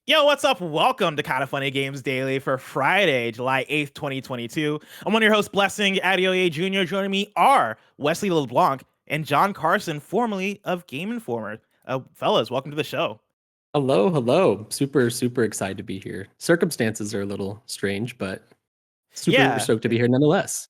Yo, what's up? Welcome to Kinda Funny Games Daily for Friday, July 8th, 2022. I'm one of your hosts, Blessing Adeoye Jr. Joining me are Wesley LeBlanc and John Carson, formerly of Game Informer. Fellas, welcome to the show. Hello, hello. Super excited to be here. Circumstances are a little strange, but super Yeah, stoked to be here nonetheless.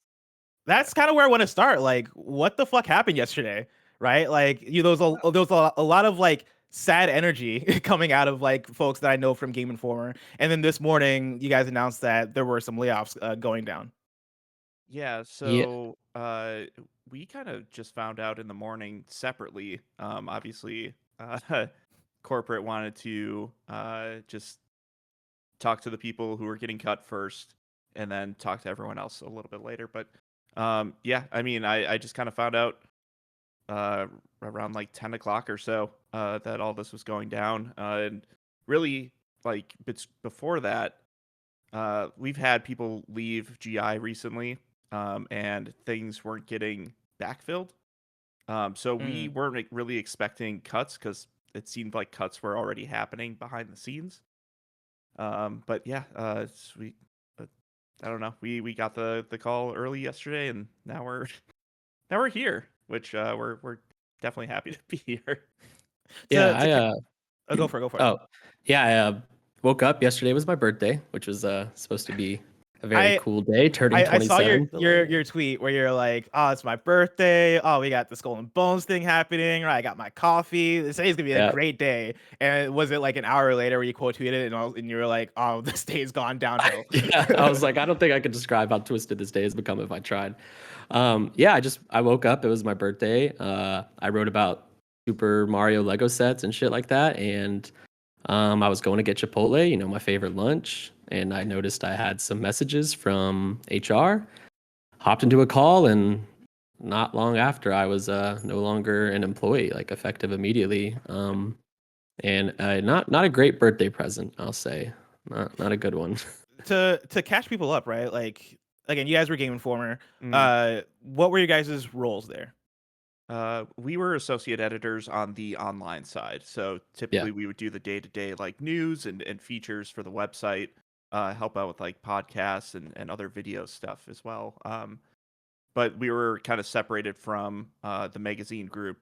that's kind of where I want to start. Like, what the fuck happened yesterday, right? Like, there was a lot of like sad energy coming out of like folks that I know from Game Informer, and then this morning you guys announced that there were some layoffs going down. Yeah, Yeah, we kind of just found out in the morning separately. Obviously, corporate wanted to just talk to the people who were getting cut first, and then talk to everyone else a little bit later. But yeah, I mean, I just kind of found out uh, around like 10 o'clock or so that all this was going down, and really like before that. We've had people leave GI recently, and things weren't getting backfilled. So we Mm. weren't really expecting cuts because it seemed like cuts were already happening behind the scenes. But yeah, uh, I don't know. We got the call early yesterday, and now we're now we're here, which we're definitely happy to be here. yeah. To go for it, go for it. Oh, yeah. I woke up yesterday. Was my birthday, which was supposed to be a very I cool day, turning I saw your 27. But your like, your tweet where you're like, "Oh, it's my birthday. Oh, we got the Skull and Bones thing happening. Right, I got my coffee. This day is gonna be a yeah, great day." And was it like an hour later where you quote tweeted it and you were like, "Oh, this day's gone downhill." yeah. I was like, I don't think I could describe how twisted this day has become if I tried. Yeah. I woke up. It was my birthday. I wrote about Super Mario Lego sets and shit like that, and I was going to get Chipotle, my favorite lunch, and I noticed I had some messages from HR. Hopped into a call, and not long after, I was no longer an employee, like effective immediately. And not a great birthday present, I'll say. Not a good one. To catch people up, right? Like again, you guys were Game Informer. Mm. What were your guys' roles there? We were associate editors on the online side. So Yeah. typically we would do the day-to-day like news and features for the website, help out with like podcasts and other video stuff as well. But we were kind of separated from the magazine group,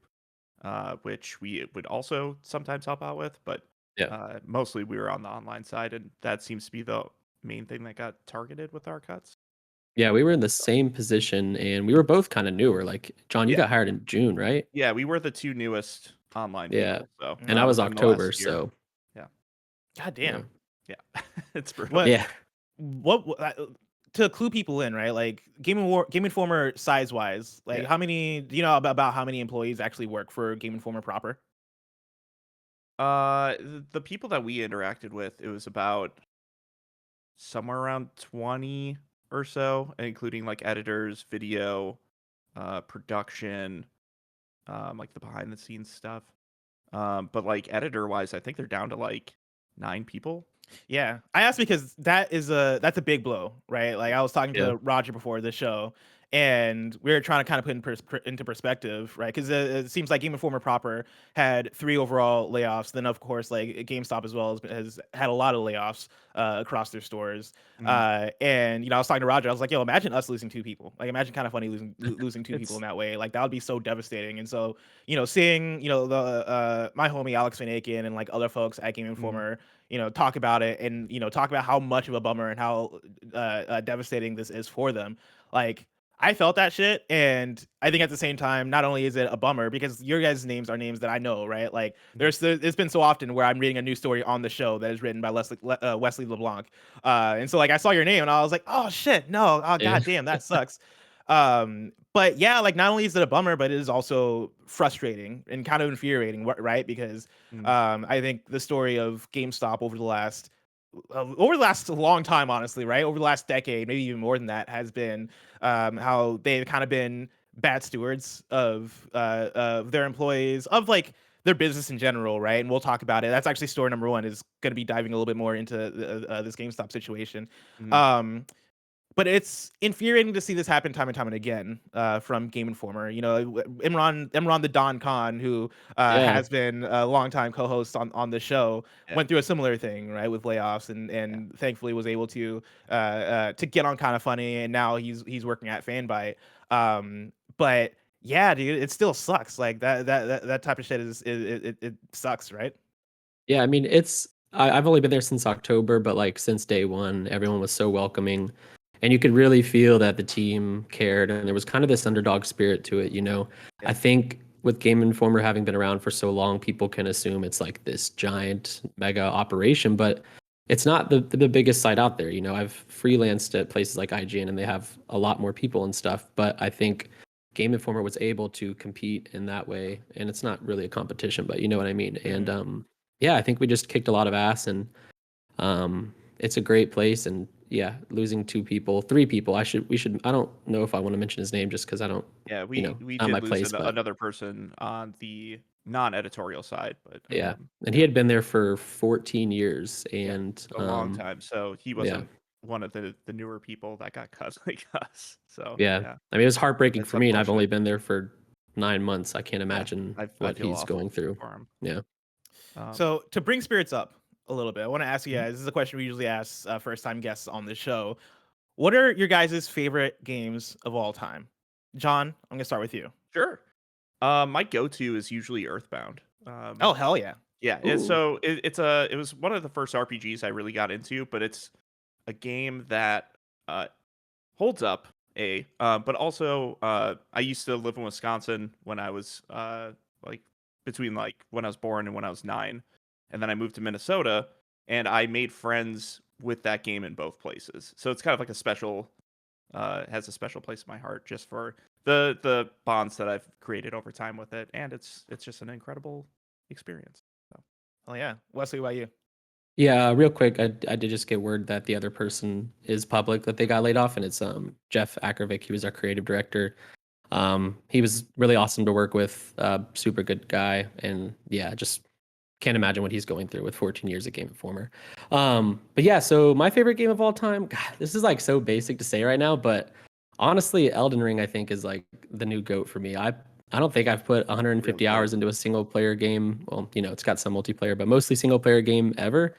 which we would also sometimes help out with, but Yeah. mostly we were on the online side, and that seems to be the main thing that got targeted with our cuts. Yeah, we were in the same position, and we were both kind of newer. Like, John, you Yeah, got hired in June, right? yeah, we were the two newest online Yeah. people, so And I was within the last October, year. so Yeah, God yeah. damn. yeah, it's brutal. What Yeah. to clue people in, right? Like Game Informer size wise, like Yeah. how many do you know about how many employees actually work for Game Informer proper? The people that we interacted with, it was about somewhere around 20 or so, including like editors, video, production, like the behind the scenes stuff. But like editor wise, I think they're down to like 9 people. Yeah, I asked because that's a big blow, right? Like I was talking Yeah. to Roger before the show, and we were trying to kind of put into perspective, right? Because it seems like Game Informer proper had 3 overall layoffs. Then of course, like GameStop as well has had a lot of layoffs across their stores. Mm. And I was talking to Roger. I was like, "Yo, imagine us losing 2 people. Like imagine kind of funny losing 2 people in It's that way. Like that would be so devastating." And so seeing the my homie Alex Van Aken and like other folks at Game mm, Informer talk about it and talk about how much of a bummer and how devastating this is for them. Like I felt that shit, and I think at the same time, not only is it a bummer because your guys' names are names that I know, right? Like mm. it's been so often where I'm reading a news story on the show that is written by Wesley LeBlanc, and so like I saw your name and I was like, oh shit, no, oh Yeah. god damn, that sucks. But yeah, like not only is it a bummer, but it is also frustrating and kind of infuriating, right? Because Mm. I think the story of GameStop over the last long time, honestly, right? Over the last decade, maybe even more than that, has been how they've kind of been bad stewards of their employees, of like their business in general, right? And we'll talk about it. That's actually story number one is going to be diving a little bit more into this GameStop situation. Mm. Um, But it's infuriating to see this happen time and time and again from Game Informer. You know, Imran the Don Khan, who Yeah. has been a longtime co-host on the show, Yeah. went through a similar thing, right, with layoffs, and thankfully was able to get on Kinda Funny, and now he's working at Fanbyte. But yeah, dude, it still sucks. Like that type of shit it sucks, right? Yeah, I mean, I've only been there since October, but like since day one, everyone was so welcoming. And you could really feel that the team cared, and there was kind of this underdog spirit to it, you know. I Yeah. think with Game Informer having been around for so long, people can assume it's like this giant mega operation, but it's not the biggest site out there. You know, I've freelanced at places like IGN and they have a lot more people and stuff, but I think Game Informer was able to compete in that way, and it's not really a competition, but you know what I mean. And yeah, I think we just kicked a lot of ass, and it's a great place. And yeah, losing three people. We should. I don't know if I want to mention his name just because I don't. Yeah, You know, we not my did lose place, but another person on the non-editorial side, but yeah. And he had been there for 14 years, yeah, and a long time. So he yeah, wasn't one of the newer people that got cut like us. So yeah. yeah, I mean, it was heartbreaking it's for me, and I've only unfortunate. been there for 9 months. I can't Yeah, imagine I what feel he's awful going through. for him. Yeah. So to bring spirits up a little bit, I want to ask you Mhm. guys. This is a question we usually ask first-time guests on the show. What are your guys' favorite games of all time? John, I'm gonna start with you. Sure. My go-to is usually Earthbound. Oh hell yeah! Yeah, Ooh. so it was one of the first RPGs I really got into, but it's a game that holds up. But also I used to live in Wisconsin when I was like between like when I was born and when I was 9, and then I moved to Minnesota, and I made friends with that game in both places. So it's kind of like a special has a special place in my heart just for the bonds that I've created over time with it, and it's just an incredible experience. So. Oh yeah, Wesley, what about you? Yeah, real quick, I did just get word that the other person is public that they got laid off, and it's Jeff Akervik. He was our creative director. He was really awesome to work with, super good guy, and yeah, just can't imagine what he's going through with 14 years at Game Informer. But yeah, so my favorite game of all time, God, this is like so basic to say right now, but honestly, Elden Ring I think is like the new GOAT for me. I don't think I've put 150 Real hours into a single player game. Well, you know, it's got some multiplayer, but mostly single player game ever.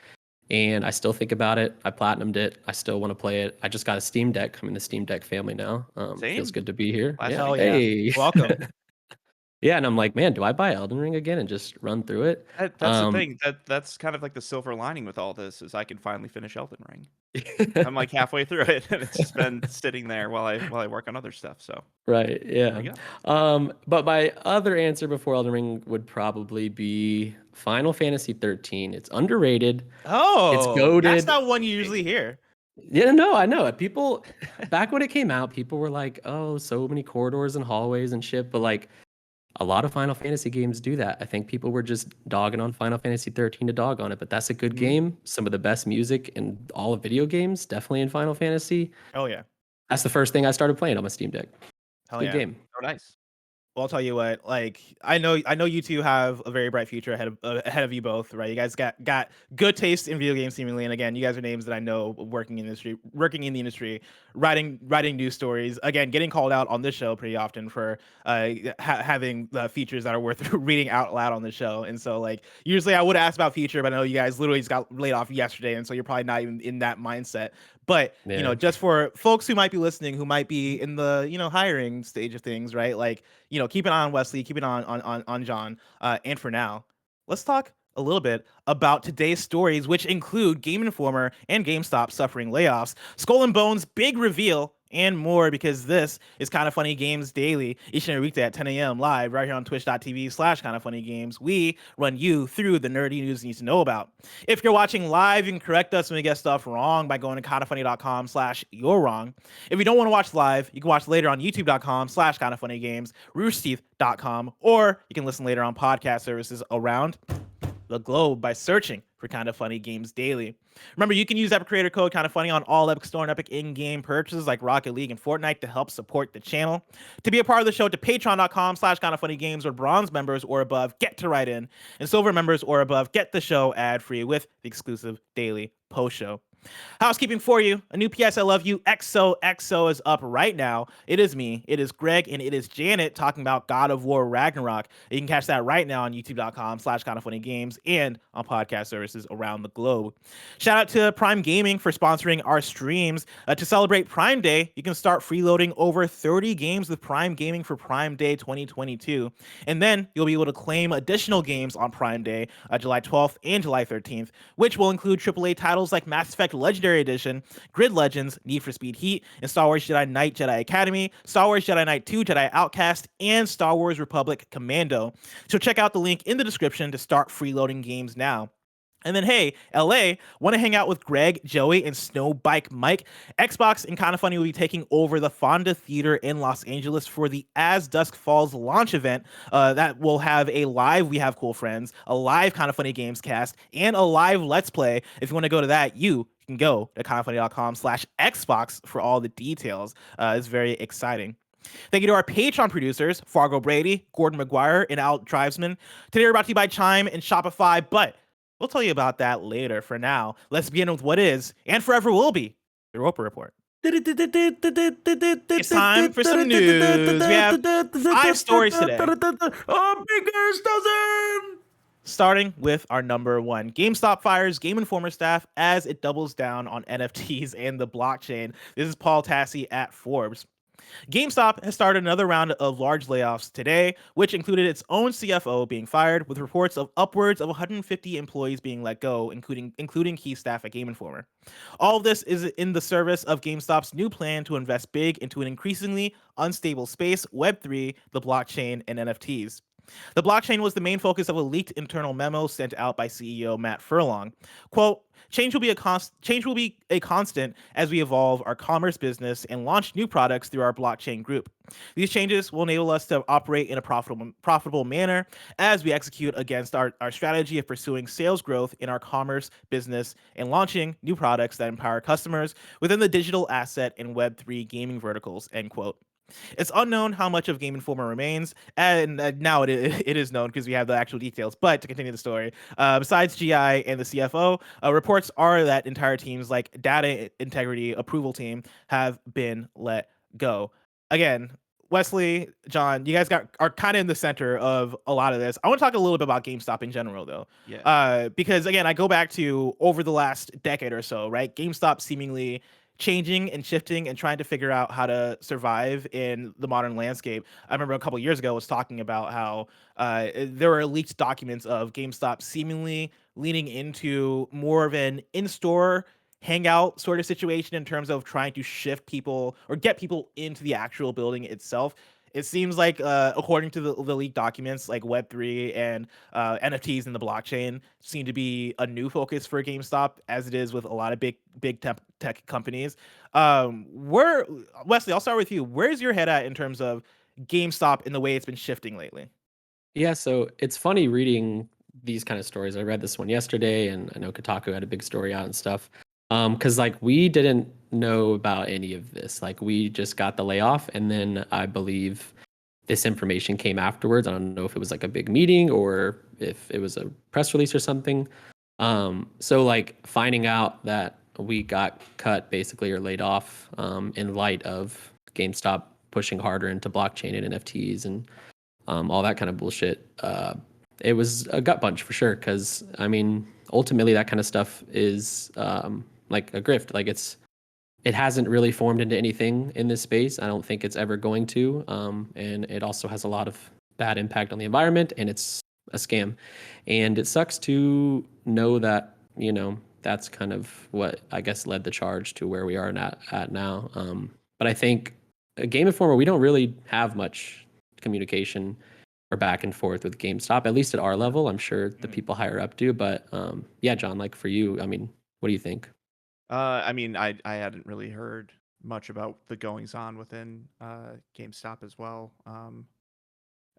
And I still think about it. I platinumed it. I still want to play it. I just got a Steam Deck. I'm in the Steam Deck family now. Feels Same. good to be here. Last Yeah. Hell weekend. yeah! Hey. Welcome. Yeah, and I'm like, man, do I buy Elden Ring again and just run through it? That's the thing. That's kind of like the silver lining with all this is I can finally finish Elden Ring. I'm like halfway through it, and it's just been sitting there while I work on other stuff. So Right, there yeah. we go. But my other answer before Elden Ring would probably be Final Fantasy 13. It's underrated. It's Oh, that's goated. not one you usually hear. Yeah, no, I know it. People back when it came out, people were like, "Oh, so many corridors and hallways and shit." But like a lot of Final Fantasy games do that. I think people were just dogging on Final Fantasy 13 to dog on it, but that's a good Mhm. game. Some of the best music in all of video games, definitely in Final Fantasy. Oh yeah, That's the first thing I started playing on my Steam Deck. It's a hell good yeah. game. Oh, nice. Well, I'll tell you what. Like, I know you two have a very bright future ahead of you both, right? You guys got good taste in video games, seemingly. And again, you guys are names that I know working in the industry, writing news stories. Again, getting called out on this show pretty often for having features that are worth reading out loud on the show. And so, like, usually I would ask about feature, but I know you guys literally just got laid off yesterday, and so you're probably not even in that mindset. But Yeah. just for folks who might be listening, who might be in the hiring stage of things, right? Like, keep an eye on Wesley, keep an eye on John. And for now, let's talk a little bit about today's stories, which include Game Informer and GameStop suffering layoffs, Skull and Bones' big reveal, and more, because this is Kinda Funny Games Daily, each and every weekday at 10 a.m. live right here on twitch.tv/KindaFunnyGames. We run you through the nerdy news you need to know about. If you're watching live, you can correct us when we get stuff wrong by going to kindafunny.com/you're wrong. If you don't want to watch live, you can watch later on youtube.com/KindaFunnyGames, roosterteeth.com, or you can listen later on podcast services around the globe by searching for Kinda Funny Games Daily. Remember, you can use Epic Creator Code Kinda Funny on all Epic Store and Epic in-game purchases like Rocket League and Fortnite to help support the channel. To be a part of the show, to patreon.com/KindaFunnyGames, where bronze members or above get to write in, and silver members or above get the show ad-free with the exclusive daily post show. Housekeeping for you. A new PS I Love You XOXO is up right now. It is me, it is Greg, and it is Janet talking about God of War Ragnarok. You can catch that right now on youtube.com/Kinda Funny Games and on podcast services around the globe. Shout out to Prime Gaming for sponsoring our streams. To celebrate Prime Day, you can start freeloading over 30 games with Prime Gaming for Prime Day 2022. And then you'll be able to claim additional games on Prime Day, July 12th and July 13th, which will include AAA titles like Mass Effect Legendary Edition, Grid Legends, Need for Speed Heat, and Star Wars Jedi Knight Jedi Academy, Star Wars Jedi Knight 2 Jedi Outcast, and Star Wars Republic Commando. So check out the link in the description to start freeloading games now. And then, hey, LA, want to hang out with Greg, Joey, and SnowBikeMike? Xbox and Kinda Funny will be taking over the Fonda Theater in Los Angeles for the As Dusk Falls launch event. That will have a live We Have Cool Friends, a live Kinda Funny Gamescast, and a live Let's Play. If you want to go to that, you can go to kindafunny.com/Xbox for all the details. It's very exciting. Thank you to our Patreon producers, Fargo Brady, Gordon McGuire, and Al Drivesman. Today we're brought to you by Chime and Shopify, but we'll tell you about that later. For now, let's begin with what is, and forever will be, the Roper Report. It's time for some news. We have 5 stories today. Starting with our number one. GameStop fires Game Informer staff as it doubles down on NFTs and the blockchain. This is Paul Tassi at Forbes. GameStop has started another round of large layoffs today, which included its own CFO being fired, with reports of upwards of 150 employees being let go, including key staff at Game Informer. All of this is in the service of GameStop's new plan to invest big into an increasingly unstable space, Web3, the blockchain, and NFTs. The blockchain was the main focus of a leaked internal memo sent out by CEO Matt Furlong. Quote, change will be a constant as we evolve our commerce business and launch new products through our blockchain group. These changes will enable us to operate in a profitable manner as we execute against our strategy of pursuing sales growth in our commerce business and launching new products that empower customers within the digital asset and Web3 gaming verticals, end quote. It's unknown how much of Game Informer remains, and now it is known because we have the actual details. But to continue the story, besides GI and the CFO, reports are that entire teams like data integrity approval team have been let go. Again, Wesley, John, you guys are kind of in the center of a lot of this. I want to talk a little bit about GameStop in general, though. Yeah. Because again, I go back to over the last decade or so, right? GameStop seemingly changing and shifting and trying to figure out how to survive in the modern landscape. I remember a couple years ago was talking about how there were leaked documents of GameStop seemingly leaning into more of an in-store hangout sort of situation in terms of trying to shift people or get people into the actual building itself. It seems like, according to the leaked documents, like Web3 and NFTs in the blockchain seem to be a new focus for GameStop, as it is with a lot of big tech companies. Wesley, I'll start with you. Where's your head at in terms of GameStop and the way it's been shifting lately? Yeah, so it's funny reading these kind of stories. I read this one yesterday, and I know Kotaku had a big story out and stuff. Because like we didn't know about any of this. Like we just got the layoff, and then I believe this information came afterwards. I don't know if it was like a big meeting or if it was a press release or something. So like finding out that we got cut basically or laid off in light of GameStop pushing harder into blockchain and NFTs and all that kind of bullshit. It was a gut punch for sure. Because I mean, ultimately that kind of stuff is like a grift. Like it hasn't really formed into anything in this space. I don't think it's ever going to. And it also has a lot of bad impact on the environment, and it's a scam. And it sucks to know that, you know, that's kind of what I guess led the charge to where we are at now. But I think Game Informer, we don't really have much communication or back and forth with GameStop, at least at our level. I'm sure the people higher up do. But yeah, John, like for you, I mean, what do you think? I mean, I hadn't really heard much about the goings on within GameStop as well. I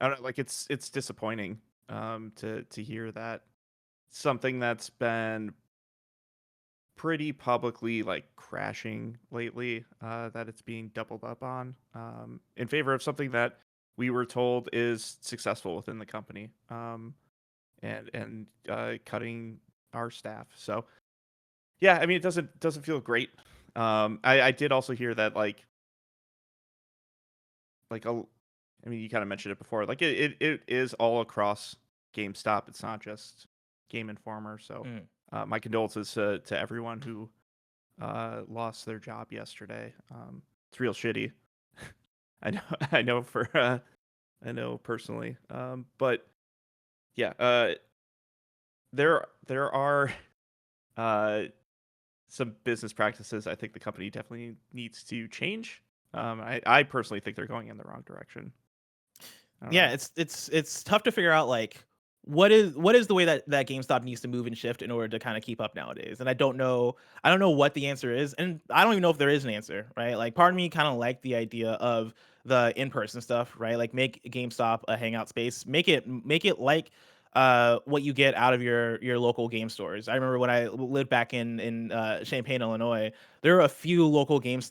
don't know, like it's disappointing to hear that something that's been pretty publicly like crashing lately, that it's being doubled up on in favor of something that we were told is successful within the company, and cutting our staff. So yeah, I mean, it doesn't feel great. I did also hear that like a, I mean, you kind of mentioned it before. Like it is all across GameStop. It's not just Game Informer. So Mm. my condolences to everyone who lost their job yesterday. It's real shitty. I know I know for I know personally. But yeah, there are uh some business practices I think the company definitely needs to change. I personally think they're going in the wrong direction. I don't Yeah, know. it's tough to figure out like what is the way that GameStop needs to move and shift in order to kind of keep up nowadays. And I don't know what the answer is, and I don't even know if there is an answer, right? Like part of me kind of like the idea of the in-person stuff, right? Like make GameStop a hangout space, make it like what you get out of your local game stores. I remember when I lived back in Champaign, Illinois, there were a few local game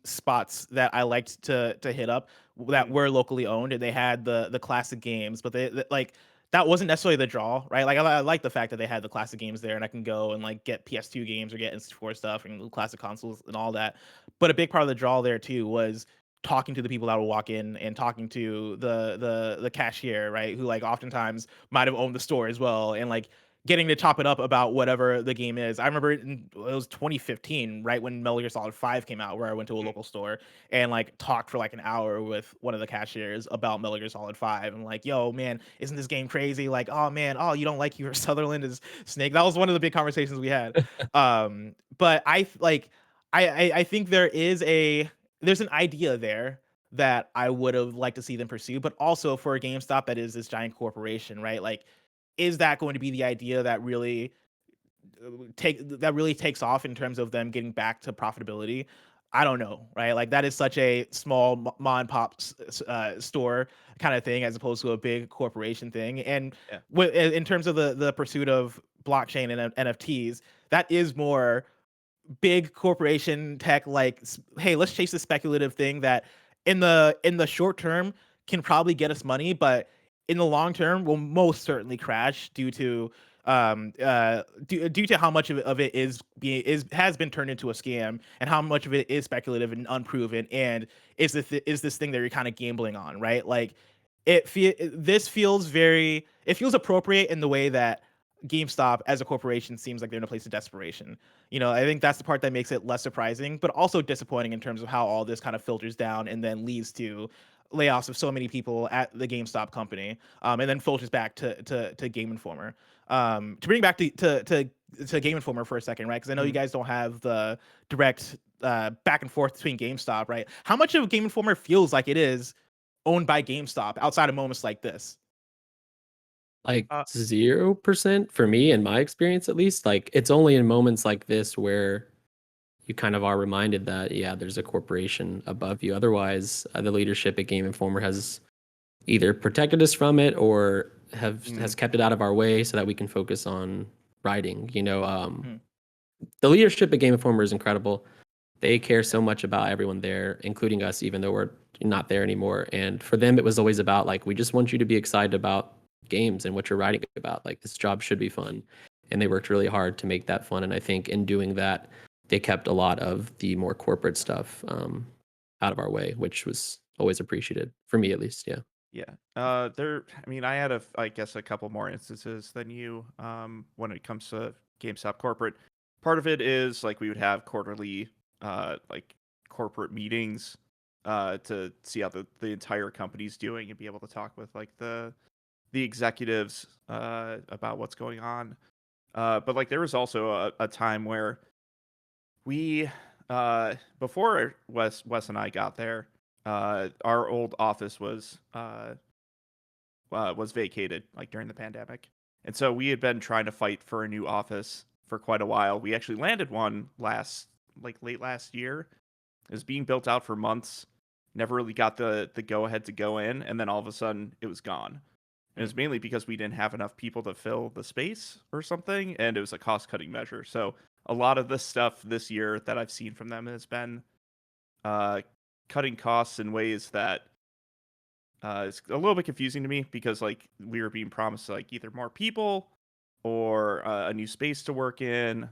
spots that I liked to hit up that Mm, were locally owned, and they had the classic games, but like that wasn't necessarily the draw, right? Like I like the fact that they had the classic games there, and I can go and like get PS2 games or get N64 stuff and classic consoles and all that. But a big part of the draw there too was talking to the people that would walk in and talking to the cashier, right? Who like oftentimes might have owned the store as well, and like getting to chop it up about whatever the game is. I remember it was 2015, right when Metal Gear Solid 5 came out, where I went to a mm, local store and like talked for like an hour with one of the cashiers about Metal Gear Solid 5 and like, yo, man, isn't this game crazy? Like, oh man, oh, you don't like your Sutherland is Snake. That was one of the big conversations we had. But I think there's an idea there that I would have liked to see them pursue, but also for a GameStop that is this giant corporation, right? Like, is that going to be the idea that really takes off in terms of them getting back to profitability? I don't know, right? Like that is such a small mom and pop store kind of thing as opposed to a big corporation thing. And yeah. in terms of the pursuit of blockchain and NFTs, that is more big corporation tech like hey, let's chase the speculative thing that in the short term can probably get us money, but in the long term will most certainly crash due to how much of it has been turned into a scam, and how much of it is speculative and unproven, and is this thing that you're kind of gambling on, right? Like it feels appropriate in the way that GameStop as a corporation seems like they're in a place of desperation. I think that's the part that makes it less surprising, but also disappointing in terms of how all this kind of filters down and then leads to layoffs of so many people at the GameStop company, and then filters back to Game Informer. To bring back to Game Informer for a second, right? Because I know you Mm. guys don't have the direct back and forth between GameStop, right? How much of Game Informer feels like it is owned by GameStop outside of moments like this? Like Uh, 0% for me, in my experience at least. Like it's only in moments like this where you kind of are reminded that yeah, there's a corporation above you. Otherwise, the leadership at Game Informer has either protected us from it or has mm, kept it out of our way so that we can focus on writing. Hmm. The leadership at Game Informer is incredible. They care so much about everyone there, including us, even though we're not there anymore. And for them, it was always about like, we just want you to be excited about games and what you're writing about. Like, this job should be fun. And they worked really hard to make that fun. And I think in doing that, they kept a lot of the more corporate stuff out of our way, which was always appreciated for me, at least. Yeah. yeah. I mean, I had I guess a couple more instances than you when it comes to GameStop corporate. Part of it is like we would have quarterly like corporate meetings to see how the entire company's doing and be able to talk with like the executives about what's going on. But like there was also a time where we before Wes and I got there, our old office was vacated like during the pandemic. And so we had been trying to fight for a new office for quite a while. We actually landed one late last year. It was being built out for months. Never really got the go ahead to go in, and then all of a sudden it was gone. And it Hmm. was mainly because we didn't have enough people to fill the space or something, and it was a cost cutting measure. So a lot of the stuff this year that I've seen from them has been uh, cutting costs in ways that it's a little bit confusing to me because like we were being promised like either more people or a new space to work in.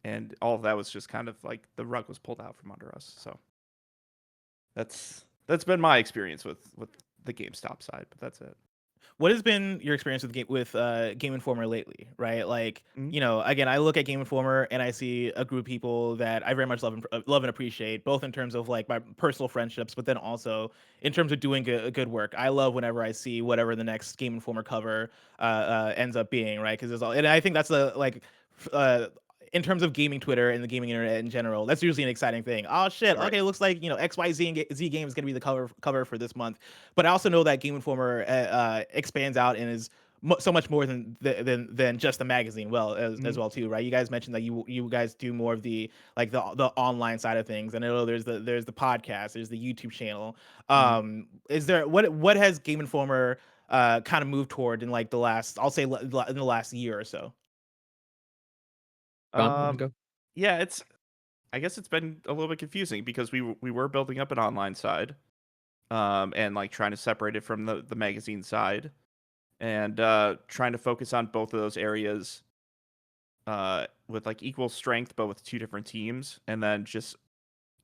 and all of that was just kind of like the rug was pulled out from under us. So that's been my experience with the GameStop side, but that's it. What has been your experience with Game Informer lately, right? Like, Mhm. you know, again, I look at Game Informer and I see a group of people that I very much love and appreciate, both in terms of like my personal friendships, but then also in terms of doing good work. I love whenever I see whatever the next Game Informer cover ends up being, right? Because and I think that's the like. Uh, in terms of gaming Twitter and the gaming internet in general, that's usually an exciting thing. Oh shit! Right. Okay, looks like XYZ Z game is gonna be the cover for this month. But I also know that Game Informer expands out and is so much more than just the magazine. Well, as Mhm. well too, right? You guys mentioned that you guys do more of the like the online side of things, and I know there's the podcast, there's the YouTube channel. Mhm. Is there what has Game Informer kind of moved toward in like the last, I'll say in the last year or so? John, you wanna Um, go? yeah, I guess it's been a little bit confusing because we were building up an online side, and like trying to separate it from the magazine side, and trying to focus on both of those areas with like equal strength, but with two different teams. And then just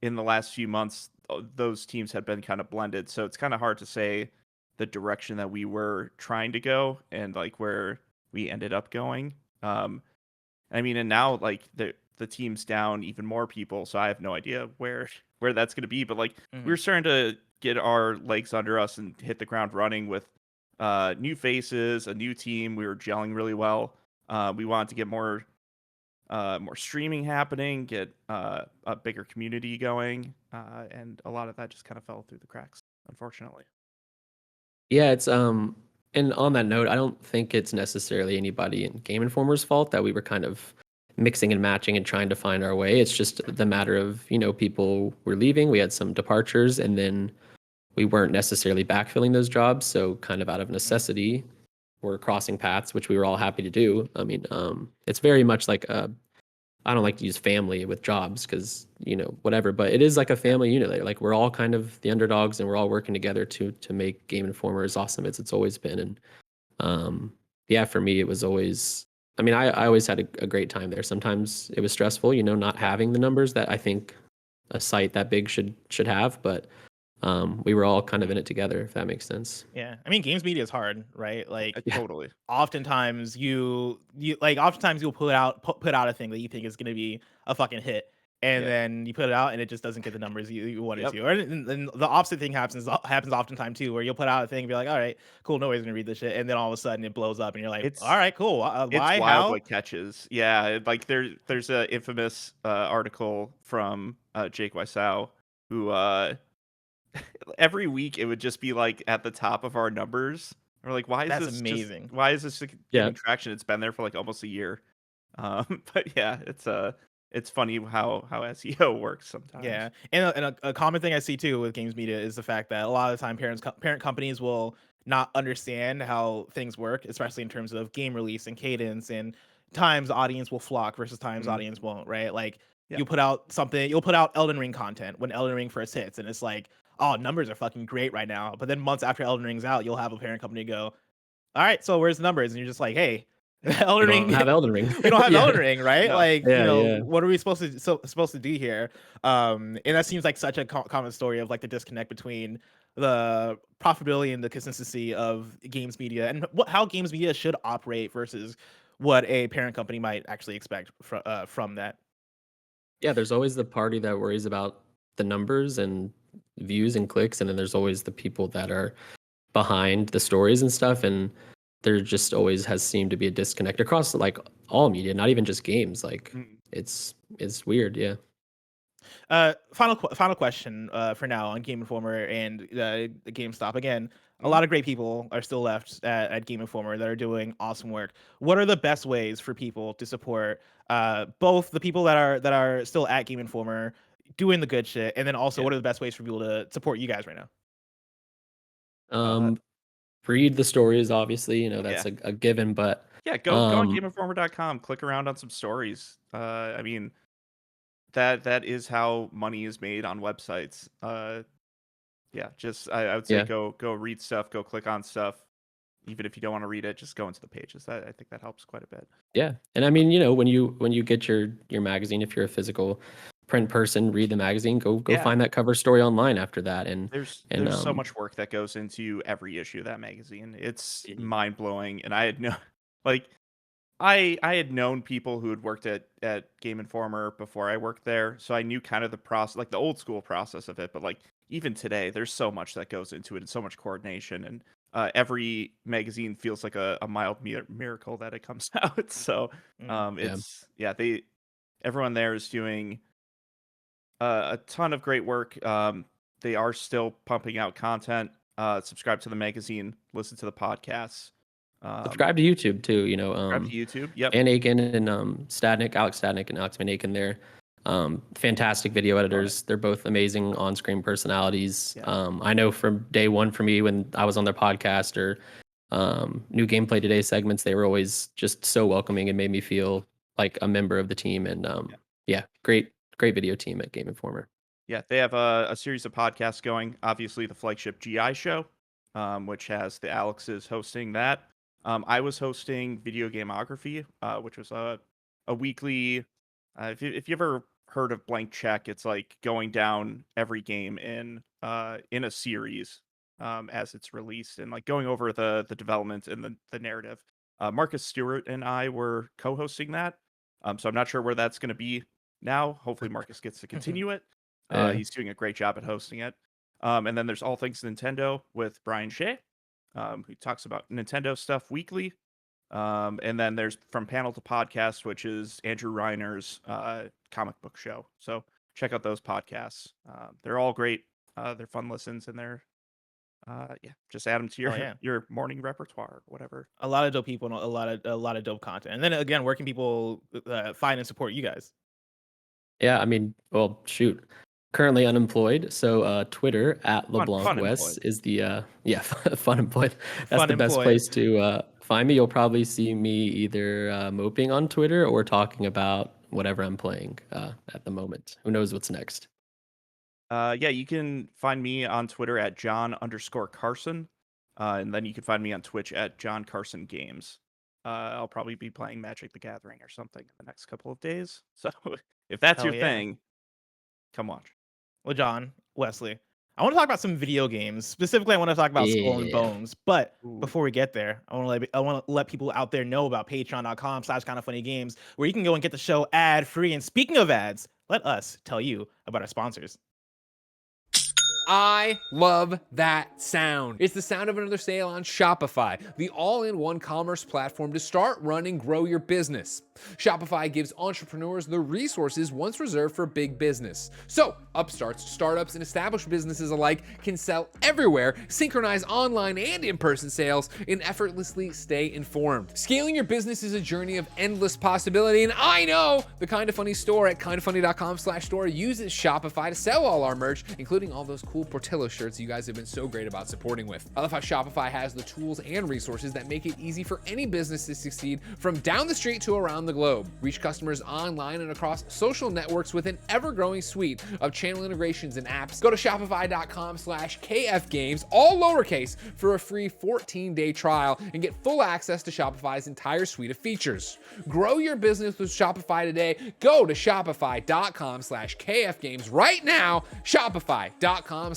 in the last few months, those teams have been kind of blended. So it's kind of hard to say the direction that we were trying to go and like where we ended up going. I mean, and now like the team's down even more people, so I have no idea where that's going to be. But like Hmm. we're starting to get our legs under us and hit the ground running with new faces, a new team. We were gelling really well. We wanted to get more streaming happening, get a bigger community going, and a lot of that just kind of fell through the cracks, unfortunately. Yeah, it's and on that note, I don't think it's necessarily anybody in Game Informer's fault that we were kind of mixing and matching and trying to find our way. It's just the matter of, people were leaving, we had some departures, and then we weren't necessarily backfilling those jobs. So kind of out of Hmm. necessity, we're crossing paths, which we were all happy to do. I mean, it's very much like I don't like to use family with jobs because, whatever, but it is like a family unit. Like we're all kind of the underdogs and we're all working together to make Game Informer as awesome as it's always been. And yeah, for me, it was always, I mean, I always had a great time there. Sometimes it was stressful, not Yeah. having the numbers that I think a site that big should have, but we were all kind of in it together, if that makes sense. Yeah, I mean, games media is hard, right? Like, Yeah. Totally. oftentimes oftentimes you'll put out a thing that you think is going to be a fucking hit, and Yeah. then you put it out and it just doesn't get the numbers you wanted Yep. to. Or and the opposite thing happens oftentimes too, where you'll put out a thing and be like, all right, cool, nobody's gonna read this shit, and then all of a sudden it blows up and you're like, all It's right, cool, It's why, wild how? what catches. Yeah, like there's a infamous article from Jake Wiseau who every week it would just be like at the top of our numbers. We're like, That's amazing. why is this Yeah. getting traction? It's been there for like almost a year. But yeah, it's funny how SEO works sometimes. Yeah, and a common thing I see too with games media is the fact that a lot of the time parent companies will not understand how things work, especially in terms of game release and cadence, and times the audience will flock versus times the Mhm. audience won't, right? Like Yeah. you'll put out Elden Ring content when Elden Ring first hits, and it's like, oh, numbers are fucking great right now. But then months after Elden Ring's out, you'll have a parent company go, all right, so where's the numbers? And you're just like, hey, We Elden don't Ring, have Elden Ring. we don't have Yeah. Elden Ring, right? No. Like, Yeah. Yeah. what are we supposed to do here? And that seems like such a common story of like the disconnect between the profitability and the consistency of games media and how games media should operate versus what a parent company might actually expect from that. Yeah, there's always the party that worries about the numbers and views and clicks, and then there's always the people that are behind the stories and stuff. And there just always has seemed to be a disconnect across like all media, not even just games. Like Mm. it's weird. Yeah. Final question for now on Game Informer and the GameStop. Again, a Mhm. lot of great people are still left at Game Informer that are doing awesome work. What are the best ways for people to support both the people that are still at Game Informer doing the good shit, and then also Yeah. what are the best ways for people to support you guys right now? Uh, Um, Read the stories, obviously, that's yeah. a given, but Yeah, go on um, GameInformer.com, click around on some stories. I mean, that is how money is made on websites. Yeah, just I would say yeah, go read stuff, go click on stuff. even if you don't want to read it, just go into the pages. I think that helps quite a bit. Yeah, and I mean, when you get your magazine, if you're a physical print person, read the magazine. Go Yeah. find that cover story online after that, and There's and so much work that goes into every issue of that magazine. It's Mhm. mind blowing, and I had no like I had known people who had worked at Game Informer before I worked there, so I knew kind of the process, like the old school process of it. But like even today, there's so much that goes into it, and so much coordination, and every magazine feels like a mild miracle that it comes out. So Yeah. it's everyone there is doing a ton of great work. They are still pumping out content. Subscribe to the magazine, listen to the podcasts. Subscribe to YouTube too. Subscribe to YouTube. Yep. Van Aken and Alex Stadnick and Alex Van Aken there. Fantastic video editors. They're both amazing on-screen personalities. Yeah. I know from day one for me when I was on their podcast or New Gameplay Today segments, they were always just so welcoming and made me feel like a member of the team. And great video team at Game Informer. Yeah, they have a series of podcasts going. Obviously, the flagship GI show, which has the Alexes hosting that. I was hosting Video Gameography, which was a weekly. If you ever heard of Blank Check, it's like going down every game in a series as it's released, and like going over the development and the narrative. Marcus Stewart and I were co-hosting that, so I'm not sure where that's going to be now. Hopefully, Marcus gets to continue it. Yeah. He's doing a great job at hosting it. And then there's All Things Nintendo with Brian Shea, who talks about Nintendo stuff weekly. And then there's From Panel to Podcast, which is Andrew Reiner's comic book show. So check out those podcasts. They're all great. They're fun listens, and they're just add them to your morning repertoire or whatever. A lot of dope people and a lot of dope content. And then again, where can people find and support you guys? Yeah, I mean, well, shoot. Currently unemployed, so Twitter at LeBlanc West is the fun employed. That's the best place to find me. You'll probably see me either moping on Twitter or talking about whatever I'm playing at the moment. Who knows what's next? You can find me on Twitter at John_Carson, and then you can find me on Twitch at John Carson Games. I'll probably be playing Magic the Gathering or something in the next couple of days. So if that's your thing, come watch. Well, John, Wesley, I want to talk about some video games. Specifically, I want to talk about Skull and Bones. But before we get there, I want to let people out there know about patreon.com/kindafunnygames, where you can go and get the show ad-free. And speaking of ads, let us tell you about our sponsors. I love that sound. It's the sound of another sale on Shopify, the all-in-one commerce platform to start, run, and grow your business. Shopify gives entrepreneurs the resources once reserved for big business. So, upstarts, startups, and established businesses alike can sell everywhere, synchronize online and in-person sales, and effortlessly stay informed. Scaling your business is a journey of endless possibility, and I know the Kinda Funny store at kindafunny.com/store uses Shopify to sell all our merch, including all those cool Portillo shirts you guys have been so great about supporting with. I love how Shopify has the tools and resources that make it easy for any business to succeed from down the street to around the globe. Reach customers online and across social networks with an ever-growing suite of channel integrations and apps. Go to shopify.com/kfgames, all lowercase, for a free 14-day trial and get full access to Shopify's entire suite of features. Grow your business with Shopify today. Go to shopify.com/kfgames right now. Shopify.com/kfgames.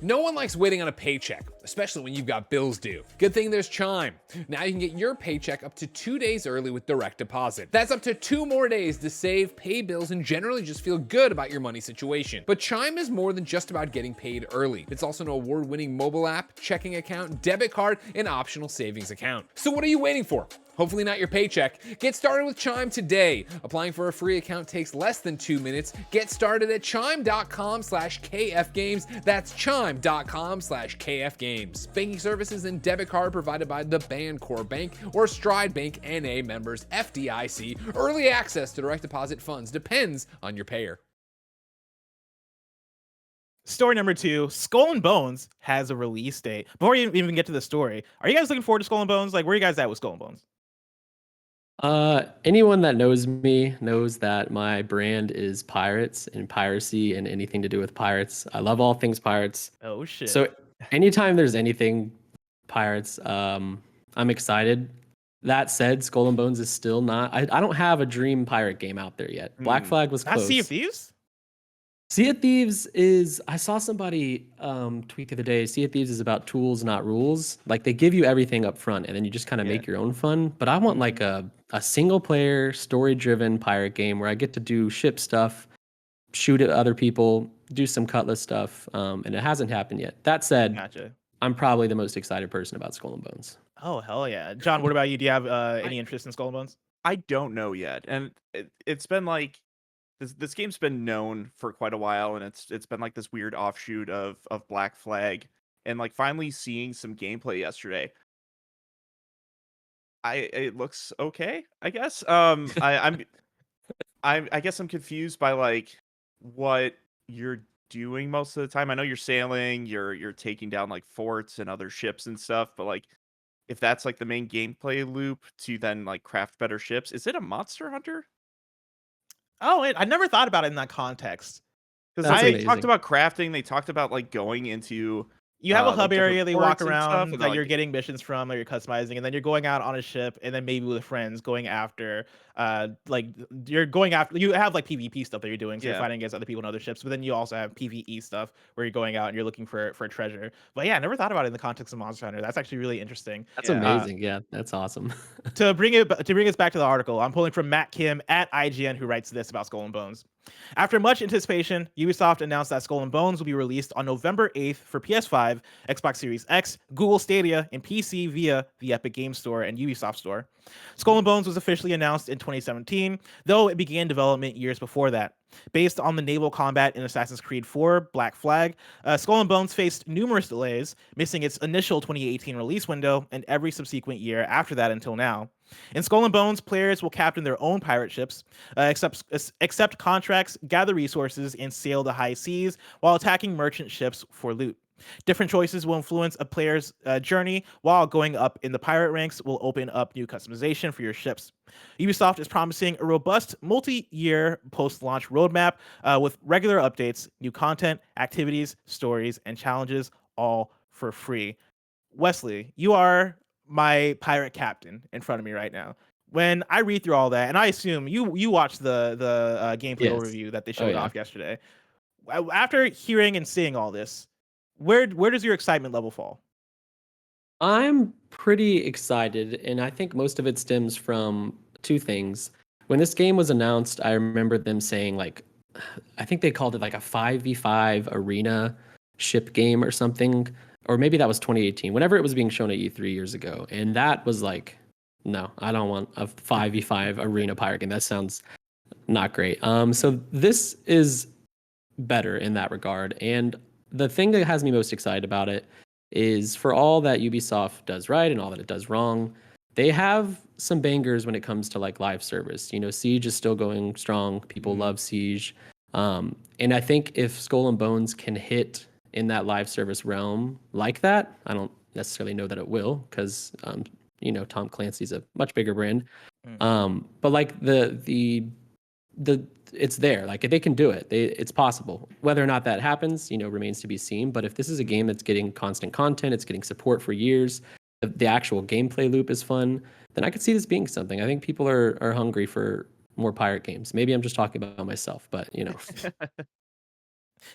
No one likes waiting on a paycheck, especially when you've got bills due. Good thing there's Chime. Now you can get your paycheck up to 2 days early with direct deposit. That's up to 2 more days to save, pay bills, and generally just feel good about your money situation. But Chime is more than just about getting paid early. It's also an award-winning mobile app, checking account, debit card, and optional savings account. So what are you waiting for? Hopefully not your paycheck. Get started with Chime today. Applying for a free account takes less than 2 minutes. Get started at chime.com/kfgames. That's chime.com/kfgames. Banking services and debit card provided by the Bancorp Bank or Stride Bank NA, members FDIC. Early access to direct deposit funds depends on your payer. Story number 2, Skull and Bones has a release date. Before you even get to the story, are you guys looking forward to Skull and Bones? Like, where are you guys at with Skull and Bones? Anyone that knows me knows that my brand is pirates and piracy and anything to do with pirates. I love all things pirates. Oh shit. So anytime there's anything pirates. I'm excited. That said, Skull and Bones is still not. I don't have a dream pirate game out there yet. Black Mm. Flag was Not Sea of close. Thieves? Sea of Thieves is. I saw somebody tweet the other day. Sea of Thieves is about tools, not rules. Like they give you everything up front, and then you just kind of Yeah. make your own fun. But I want like a single player, story driven pirate game where I get to do ship stuff, shoot at other people, do some cutlass stuff, and it hasn't happened yet. That said, Gotcha. I'm probably the most excited person about Skull and Bones. Oh, hell yeah. John, what about you? Do you have I any interest in Skull and Bones? I don't know yet, and it's been like this game's been known for quite a while, and it's been like this weird offshoot of Black Flag, and like finally seeing some gameplay yesterday. It looks okay, I guess. I guess I'm confused by like what you're doing most of the time. I know you're sailing, you're taking down like forts and other ships and stuff, but like if that's like the main gameplay loop to then like craft better ships, is it a Monster Hunter? Oh, I never thought about it in that context. Because That's they talked amazing. about crafting, they talked about like going into You have a hub like different area that you walk ports and stuff, around and that like you're getting missions from, that you're customizing, and then you're going out on a ship, and then maybe with friends going after, like you're going after. You have like PvP stuff that you're doing, so you're yeah, fighting against other people in other ships. But then you also have PvE stuff where you're going out and you're looking for treasure. But yeah, I never thought about it in the context of Monster Hunter. That's actually really interesting. That's yeah. amazing. Yeah, that's awesome. To bring us back to the article, I'm pulling from Matt Kim at IGN, who writes this about Skull and Bones. After much anticipation, Ubisoft announced that Skull and Bones will be released on November 8th for PS5, Xbox Series X, Google Stadia, and PC via the Epic Games Store and Ubisoft Store. Skull and Bones was officially announced in 2017, though it began development years before that. Based on the naval combat in Assassin's Creed 4 Black Flag, Skull and Bones faced numerous delays, missing its initial 2018 release window and every subsequent year after that until now. In Skull and Bones, players will captain their own pirate ships, accept contracts, gather resources, and sail the high seas while attacking merchant ships for loot. Different choices will influence a player's journey, while going up in the pirate ranks will open up new customization for your ships. Ubisoft is promising a robust multi-year post-launch roadmap with regular updates, new content, activities, stories, and challenges, all for free. Wesley, you are my pirate captain in front of me right now. When I read through all that, and I assume you watched the gameplay Yes. overview that they Oh, showed yeah. off yesterday. After hearing and seeing all this, where does your excitement level fall? I'm pretty excited, and I think most of it stems from two things. When this game was announced, I remember them saying like, I think they called it like a 5v5 arena ship game or something, or maybe that was 2018. Whenever it was being shown at E3 years ago, and that was like, no, I don't want a 5v5 arena pirate game. That sounds not great. So this is better in that regard, and the thing that has me most excited about it is for all that Ubisoft does right and all that it does wrong, they have some bangers when it comes to like live service. You know, Siege is still going strong. People love Siege. And I think if Skull and Bones can hit in that live service realm like that, I don't necessarily know that it will because, you know, Tom Clancy's a much bigger brand. But like the it's there. Like if they can do it, it's possible. Whether or not that happens, you know, remains to be seen. But if this is a game that's getting constant content, it's getting support for years, the actual gameplay loop is fun, then I could see this being something. I think people are hungry for more pirate games. Maybe I'm just talking about myself, but you know.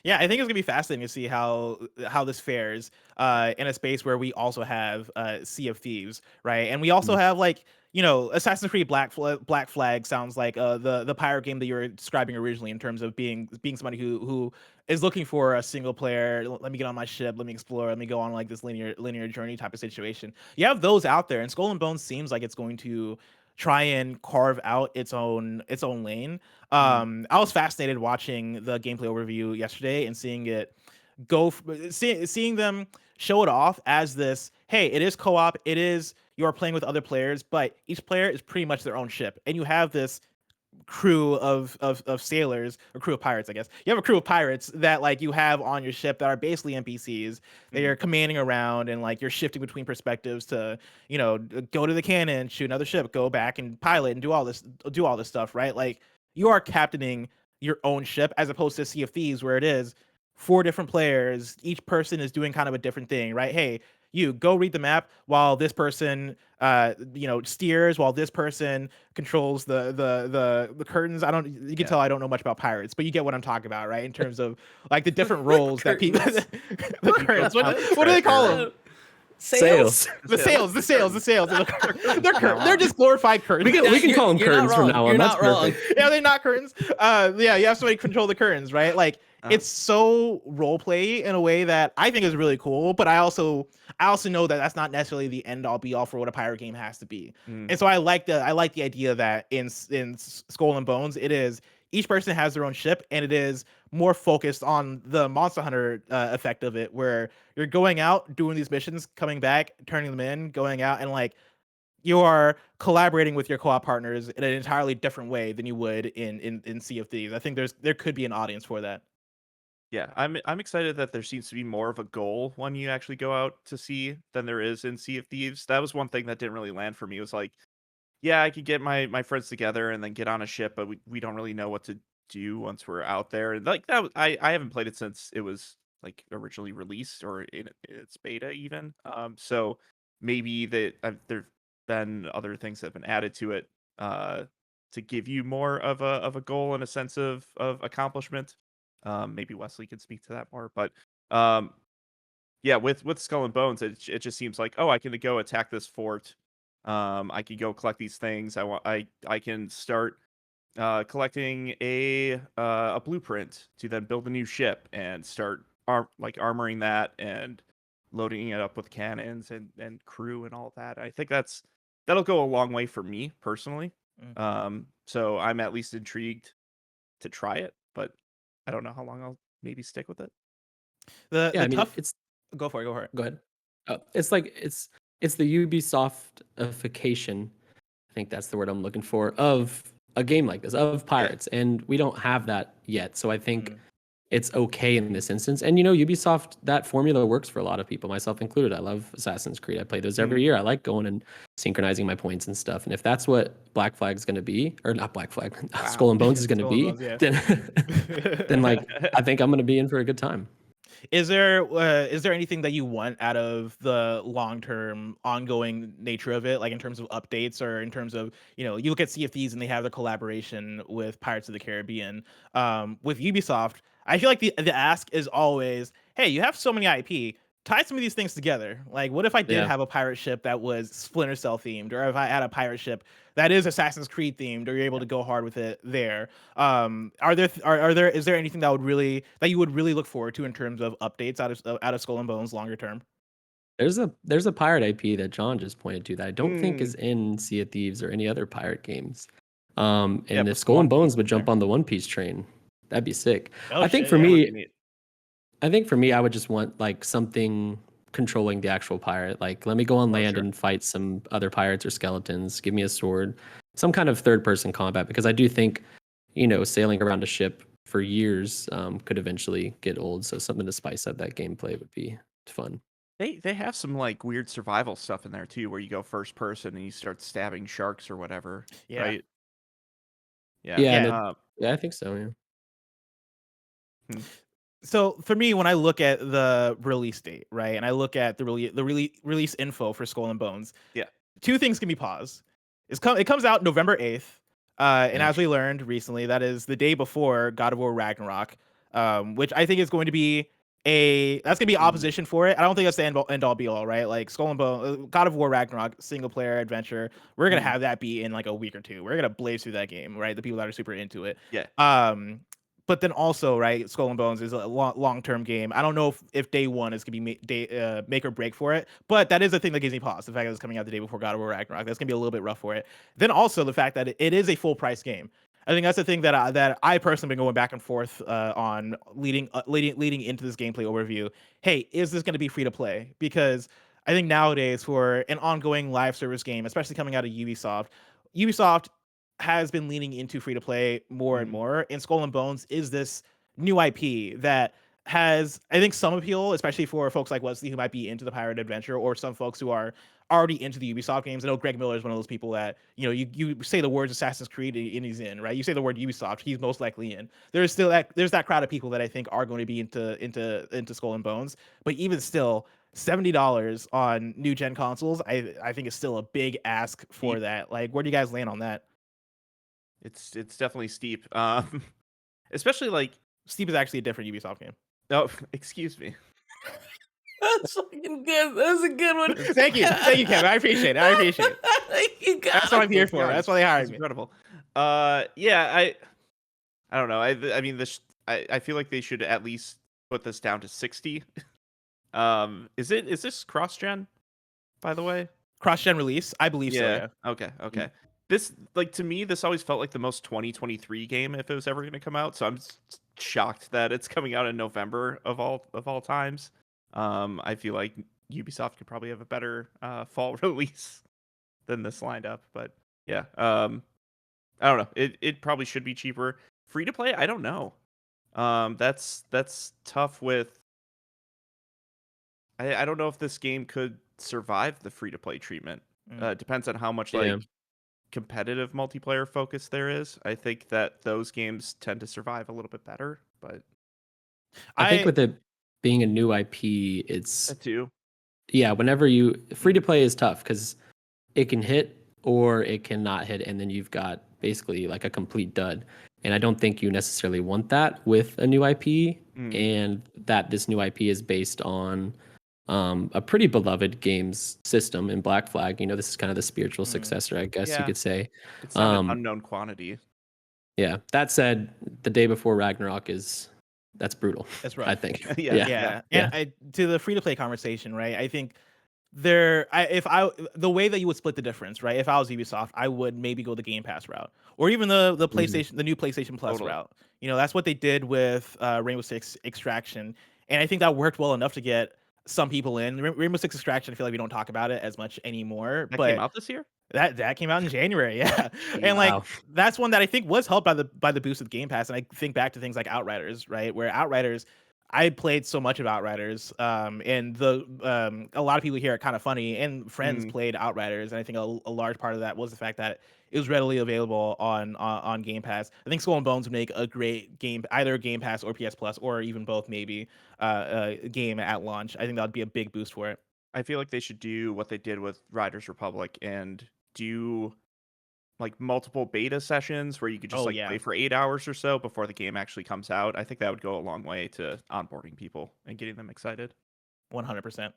Yeah, I think it's gonna be fascinating to see how this fares in a space where we also have Sea of Thieves, right? And we also have like, you know, Assassin's Creed Black Flag sounds like the pirate game that you were describing originally in terms of being somebody who is looking for a single player. Let me get on my ship, let me explore, let me go on like this linear journey type of situation. You have those out there, and Skull and Bones seems like it's going to try and carve out its own lane. I was fascinated watching the gameplay overview yesterday and seeing it seeing them show it off as this, hey, it is co-op, it is you're playing with other players, but each player is pretty much their own ship, and you have this crew of sailors, or crew of pirates, I guess. You have a crew of pirates that like you have on your ship that are basically NPCs that you're commanding around, and like you're shifting between perspectives to, you know, go to the cannon, shoot another ship, go back and pilot and do all this stuff, right? Like you are captaining your own ship as opposed to Sea of Thieves where it is 4 different players, each person is doing kind of a different thing, right? Hey, you go read the map while this person steers, while this person controls the curtains. You can tell I don't know much about pirates, but you get what I'm talking about, right? In terms of like the different roles that people the curtains. What do they call them? Sales. The sales. They're just glorified curtains. We can call them curtains from now on. That's perfect. Yeah, they're not curtains. Yeah, you have somebody control the curtains, right? Like it's so role play in a way that I think is really cool. But I also know that that's not necessarily the end all be all for what a pirate game has to be. And so I like the idea that in Skull and Bones, it is each person has their own ship, and it is more focused on the Monster Hunter effect of it, where you're going out, doing these missions, coming back, turning them in, going out, and like you are collaborating with your co-op partners in an entirely different way than you would in Sea of Thieves. I think there could be an audience for that. Yeah, I'm excited that there seems to be more of a goal when you actually go out to sea than there is in Sea of Thieves. That was one thing that didn't really land for me. It was like, yeah, I could get my friends together and then get on a ship, but we don't really know what to do once we're out there. And like that, I haven't played it since it was like originally released or in its beta even. So maybe there've been other things that have been added to it to give you more of a goal and a sense of accomplishment. Maybe Wesley could speak to that more, but yeah, with Skull and Bones, it just seems like, oh, I can go attack this fort. I can go collect these things. I can start collecting a blueprint to then build a new ship and start armoring that and loading it up with cannons and crew and all that. I think that'll go a long way for me personally. So I'm at least intrigued to try it, but I don't know how long I'll maybe stick with it. It's go for it. Go ahead. It's like it's the Ubisoftification, I think that's the word I'm looking for, of a game like this, of pirates, and we don't have that yet. So I think it's okay in this instance. And Ubisoft, that formula works for a lot of people, myself included. I love Assassin's Creed. I play those every year. I like going and synchronizing my points and stuff. And if that's what Black Flag's going to be, or not Black Flag, Skull and Bones is going to be, then like I think I'm going to be in for a good time. Is there anything that you want out of the long-term ongoing nature of it, like in terms of updates or in terms of, you look at Sea of Thieves and they have the collaboration with Pirates of the Caribbean. With Ubisoft, I feel like the ask is always, hey, you have so many IP, tie some of these things together. Like, what if I did have a pirate ship that was Splinter Cell themed, or if I had a pirate ship that is Assassin's Creed themed, or you're able to go hard with it there? Is there anything that you would really look forward to in terms of updates out of Skull and Bones longer term? There's a pirate IP that John just pointed to that I don't think is in Sea of Thieves or any other pirate games. And if Skull and Bones would jump on the One Piece train, that'd be sick. I think for me, I would just want like something controlling the actual pirate. Like, let me go on land and fight some other pirates or skeletons. Give me a sword, some kind of third-person combat, because I do think, sailing around a ship for years could eventually get old. So something to spice up that gameplay would be fun. They have some like weird survival stuff in there too, where you go first person and you start stabbing sharks or whatever. Yeah. Right? Yeah, I think so. Yeah. So for me, when I look at the release date, right, and I look at the release info for Skull and Bones, two things can be paused. It comes out November 8th, and as we learned recently, that is the day before God of War Ragnarok, which I think is going to be opposition for it. I don't think that's the end all be all, right? Like Skull and Bones, God of War Ragnarok, single player adventure. We're gonna have that be in like a week or two. We're gonna blaze through that game, right? The people that are super into it. Yeah. But then also, right, Skull and Bones is a long-term game. I don't know if day one is going to be make or break for it, but that is the thing that gives me pause. The fact that it's coming out the day before God of War Ragnarok, that's going to be a little bit rough for it. Then also the fact that it is a full-price game. I think that's the thing that I personally been going back and forth on leading into this gameplay overview. Hey, is this going to be free to play? Because I think nowadays for an ongoing live service game, especially coming out of Ubisoft has been leaning into free to play more and more, and Skull and Bones is this new IP that has, I think, some appeal, especially for folks like Wesley who might be into the pirate adventure, or some folks who are already into the Ubisoft games. I know Greg Miller is one of those people that, you say the words Assassin's Creed and he's in, right? You say the word Ubisoft, he's most likely in. There's that crowd of people that I think are going to be into Skull and Bones, but even still, $70 on new gen consoles, I think is still a big ask for that. Like, where do you guys land on that? It's definitely steep. Especially like Steep is actually a different Ubisoft game. oh, excuse me. That's fucking good. That's a good one. Thank you, Kevin. I appreciate it. You got That's what I'm here for. God, That's why they hired That's me. incredible. Yeah, I don't know. I mean, I feel like they should at least put this down to 60. Is this cross gen, by the way? Cross gen release, I believe so. Yeah. Okay. This, like, to me, this always felt like the most 2023 game if it was ever going to come out. So I'm shocked that it's coming out in November of all times. I feel like Ubisoft could probably have a better fall release than this lined up, but yeah. I don't know. It probably should be cheaper. Free to play? I don't know. That's tough with. I don't know if this game could survive the free to play treatment. Depends on how much like competitive multiplayer focus there is. I think that those games tend to survive a little bit better, but I think with it being a new IP, it's that too. Yeah, whenever free to play is tough because it can hit or it cannot hit, and then you've got basically like a complete dud. And I don't think you necessarily want that with a new IP, and that this new IP is based on a pretty beloved games system in Black Flag. You know, this is kind of the spiritual successor, I guess you could say. It's not an unknown quantity. Yeah. That said, the day before Ragnarok that's brutal. That's right. I think. Yeah. And to the free to play conversation, right? I think the way that you would split the difference, right? If I was Ubisoft, I would maybe go the Game Pass route, or even the PlayStation, the new PlayStation Plus route. You know, that's what they did with Rainbow Six Extraction, and I think that worked well enough to get some people in. Rainbow Six Extraction, I feel like we don't talk about it as much anymore. That but came out this year? That came out in January, yeah. And like that's one that I think was helped by the boost of Game Pass. And I think back to things like Outriders, right? Where Outriders, I played so much of Outriders, and a lot of people here are kind of funny, and friends played Outriders, and I think a large part of that was the fact that it was readily available on Game Pass. I think Skull and Bones would make a great game, either Game Pass or PS Plus, or even both, maybe game at launch. I think that would be a big boost for it. I feel like they should do what they did with Riders Republic and do like multiple beta sessions where you could just play for 8 hours or so before the game actually comes out. I think that would go a long way to onboarding people and getting them excited. 100%.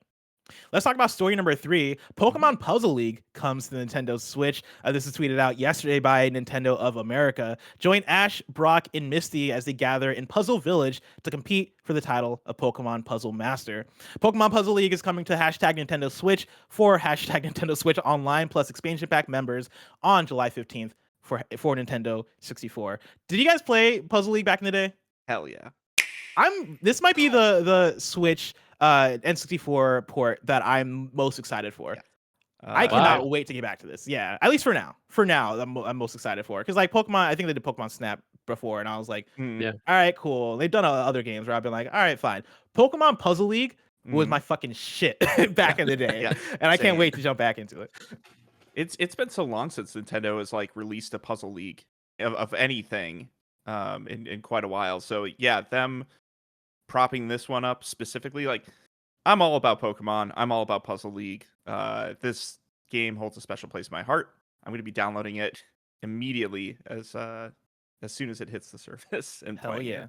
Let's talk about story number 3. Pokemon Puzzle League comes to the Nintendo Switch. This is tweeted out yesterday by Nintendo of America. Join Ash, Brock, and Misty as they gather in Puzzle Village to compete for the title of Pokemon Puzzle Master. Pokemon Puzzle League is coming to #Nintendo Switch for #Nintendo Switch Online plus expansion pack members on July 15th for Nintendo 64. Did you guys play Puzzle League back in the day? Hell yeah. This might be the Switch N64 port that I'm most excited for. I cannot wait to get back to this. Yeah, at least for now. I'm most excited for it because like Pokemon, I think they did Pokemon Snap before, and I was like, all right, cool. They've done other games where I've been like, all right, fine. Pokemon Puzzle League was my fucking shit back in the day, and I can't wait to jump back into it. It's been so long since Nintendo has like released a Puzzle League of anything in quite a while. So yeah, them propping this one up specifically, like I'm all about Pokemon. I'm all about Puzzle League. This game holds a special place in my heart. I'm going to be downloading it immediately as soon as it hits the surface. And hell yeah.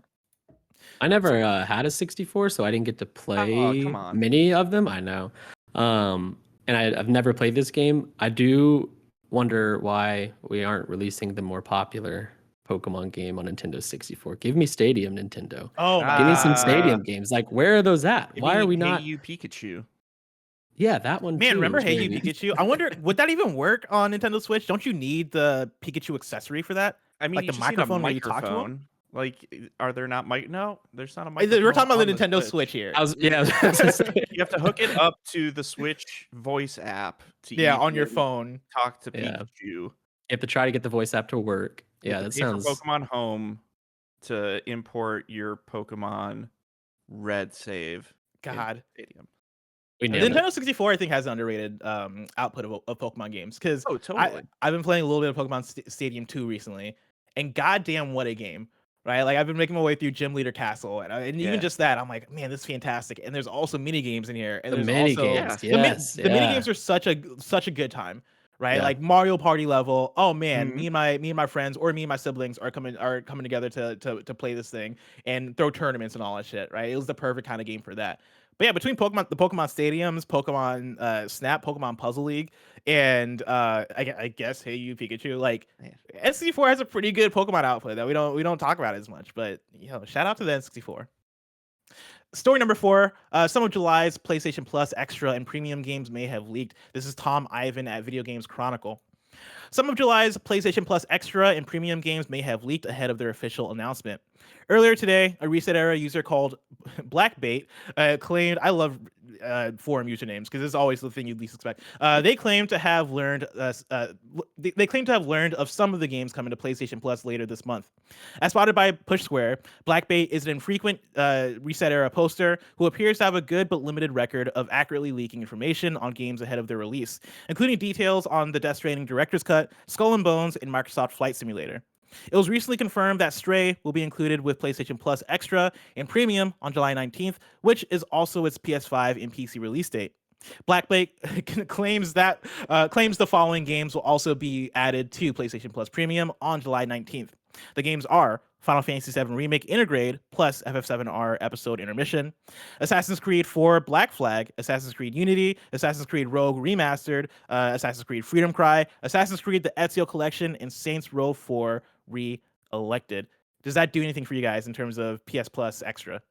I never had a 64, so I didn't get to play many of them. I know. And I've never played this game. I do wonder why we aren't releasing the more popular Pokemon game on Nintendo 64. Give me Stadium, Nintendo. Give me some Stadium games. Like, where are those at? Why are we not? Hey You Pikachu. Yeah, that one. Man, too, remember Hey You Pikachu? I wonder, would that even work on Nintendo Switch? Don't you need the Pikachu accessory for that? I mean, like the microphone where you talk to him. Like, are there not No, there's not a microphone. We're talking about the Nintendo Switch here. You have to hook it up to the Switch voice app. On your phone. Talk to Pikachu. You have to try to get the voice app to work. Yeah, that sounds. Pokemon Home to import your Pokemon Red save. God. Stadium. Nintendo 64, I think, has an underrated output of Pokemon games because totally. I've been playing a little bit of Pokemon Stadium 2 recently, and goddamn, what a game! right? Like I've been making my way through Gym Leader Castle, and even Yeah. just that, I'm like, man, this is fantastic. And there's also mini games in here, and The there's mini also games, Yeah. yes, the mini yeah, games are such a good time, right? yeah. Like Mario Party level. Oh man, Mhm. me and my friends or me and my siblings are coming together to play this thing and throw tournaments and all that shit, right? It was the perfect kind of game for that. But yeah, between the Pokemon Stadiums, Pokemon Snap, Pokemon Puzzle League, and I guess Hey You Pikachu, like Yeah. N64 has a pretty good Pokemon output that we don't talk about as much. But shout out to the N64. Story number 4. Some of July's PlayStation Plus Extra and Premium games may have leaked. This is Tom Ivan at Video Games Chronicle. Some of July's PlayStation Plus Extra and Premium games may have leaked ahead of their official announcement. Earlier today, a Reset Era user called Blackbait claimed, I love forum usernames because this is always the thing you'd least expect. They claim to have learned they claim to have learned of some of the games coming to PlayStation Plus later this month. As spotted by Push Square, Blackbait is an infrequent Reset Era poster who appears to have a good but limited record of accurately leaking information on games ahead of their release, including details on the Death Stranding Director's Cut, Skull and Bones, and Microsoft Flight Simulator. It was recently confirmed that Stray will be included with PlayStation Plus Extra and Premium on July 19th, which is also its PS5 and PC release date. Blackbait claims the following games will also be added to PlayStation Plus Premium on July 19th. The games are Final Fantasy VII Remake Intergrade plus FF7R Episode Intermission, Assassin's Creed 4 Black Flag, Assassin's Creed Unity, Assassin's Creed Rogue Remastered, Assassin's Creed Freedom Cry, Assassin's Creed The Ezio Collection, and Saints Row 4 Re-Elected. Does that do anything for you guys in terms of PS Plus Extra?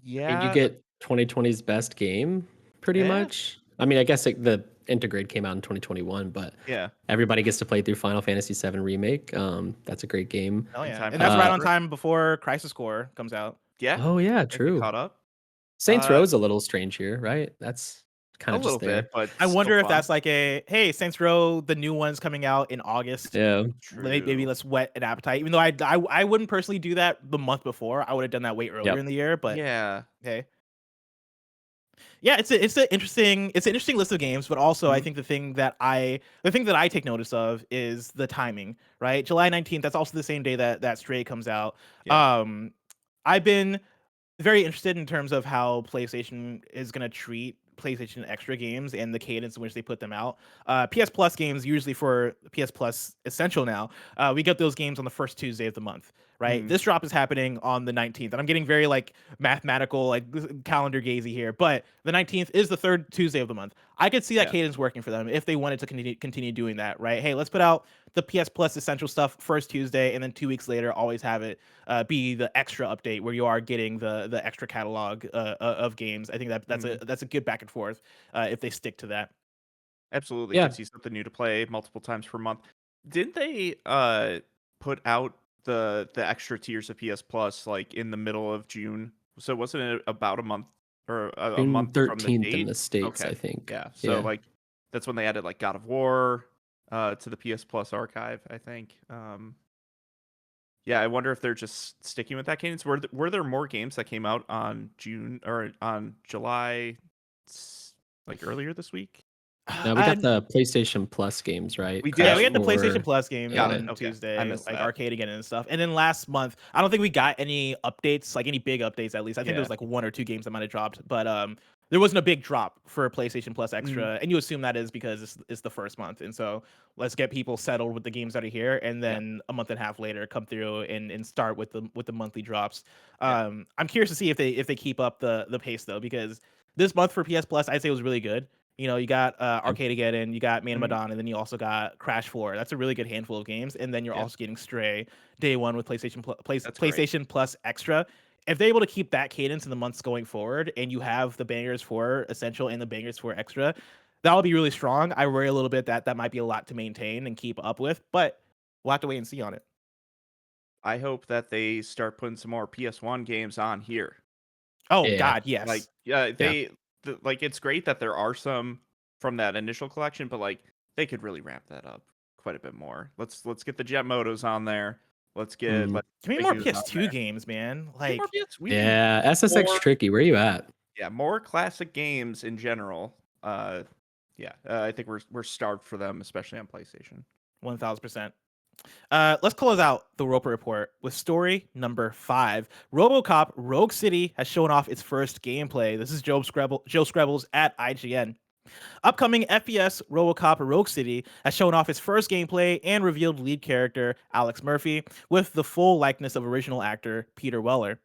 And you Yeah. get 2020's best game, pretty Yeah. much. I mean, I guess the Intergrade came out in 2021, but Yeah. everybody gets to play through Final Fantasy VII Remake. That's a great game. Oh In yeah, time and for that's right on October. time before Crisis Core comes out. Yeah. Oh yeah, And get true. caught up. Saints Uh, Row's a little strange here, right? That's kind a of little just there. bit, but I still wonder if fun. that's like hey, Saints Row, the new one's coming out in August. Yeah. Maybe True. let's whet an appetite. Even though I wouldn't personally do that the month before. I would have done that way earlier Yep. in the year. But Yeah. okay, yeah, it's an interesting list of games. But also, I Mhm. think the thing that I take notice of is the timing. Right, July 19th. That's also the same day that Stray comes out. Yeah. I've been very interested in terms of how PlayStation is going to treat PlayStation Extra games and the cadence in which they put them out. PS Plus games, usually for PS Plus Essential now, we get those games on the first Tuesday of the month, right? Mhm. This drop is happening on the 19th, and I'm getting very like mathematical, like calendar gazy here, but the 19th is the third Tuesday of the month. I could see that Yeah. cadence working for them if they wanted to continue doing that, right? Hey, let's put out the PS Plus Essential stuff first Tuesday, and then 2 weeks later, always have it be the extra update where you are getting the extra catalog of games. I think that's a good back and forth if they stick to that. Absolutely Yeah. gives you something new to play multiple times per month. Didn't they put out the extra tiers of PS Plus like in the middle of June? So wasn't it about a month or a June month from the 13th in date? the States, Okay. I think. Yeah. So Yeah. like that's when they added like God of War to the PS Plus archive, I think. Yeah, I wonder if they're just sticking with that cadence. Were there more games that came out on June or on July like earlier this week? Now we got the PlayStation Plus games, right? We Yeah, did. we had the Crash PlayStation 4. Plus games Yeah. Got it. on Okay. I Tuesday, missed like that. Arcade again and stuff. And then last month, I don't think we got any updates, like any big updates at least. I think there was Yeah. like 1 or 2 games that might have dropped, but there wasn't a big drop for PlayStation Plus Mm. Extra, and you assume that is because it's the first month, and so let's get people settled with the games that are here, and Yeah. then a month and a half later come through and start with the monthly drops. Yeah. I'm curious to see if they keep up the pace though, because this month for PS Plus, I'd say was really good. You got Arcade Again, you got Man of Mhm. Medan, and then you also got Crash 4. That's a really good handful of games. And then you're Yeah. also getting Stray day one with That's great. PlayStation Plus Extra. If they're able to keep that cadence in the months going forward, and you have the bangers for Essential and the bangers for Extra, that'll be really strong. I worry a little bit that might be a lot to maintain and keep up with, but we'll have to wait and see on it. I hope that they start putting some more PS1 games on here. Oh Yeah. God, yes. Like, like it's great that there are some from that initial collection, but like they could really ramp that up quite a bit more. Let's get the Jet Motos on there. Let's get Mhm. like Give me big more news on PS2 there. games, man. Get Like, more PS. We need Yeah. SSX more, Tricky, where you at? more classic games in general. I think we're starved for them, especially on PlayStation. 1000%. Let's close out the Roper Report with story number 5. RoboCop Rogue City has shown off its first gameplay. This is Joe Skrebels at IGN. Upcoming FPS RoboCop Rogue City has shown off its first gameplay and revealed lead character Alex Murphy with the full likeness of original actor Peter Weller.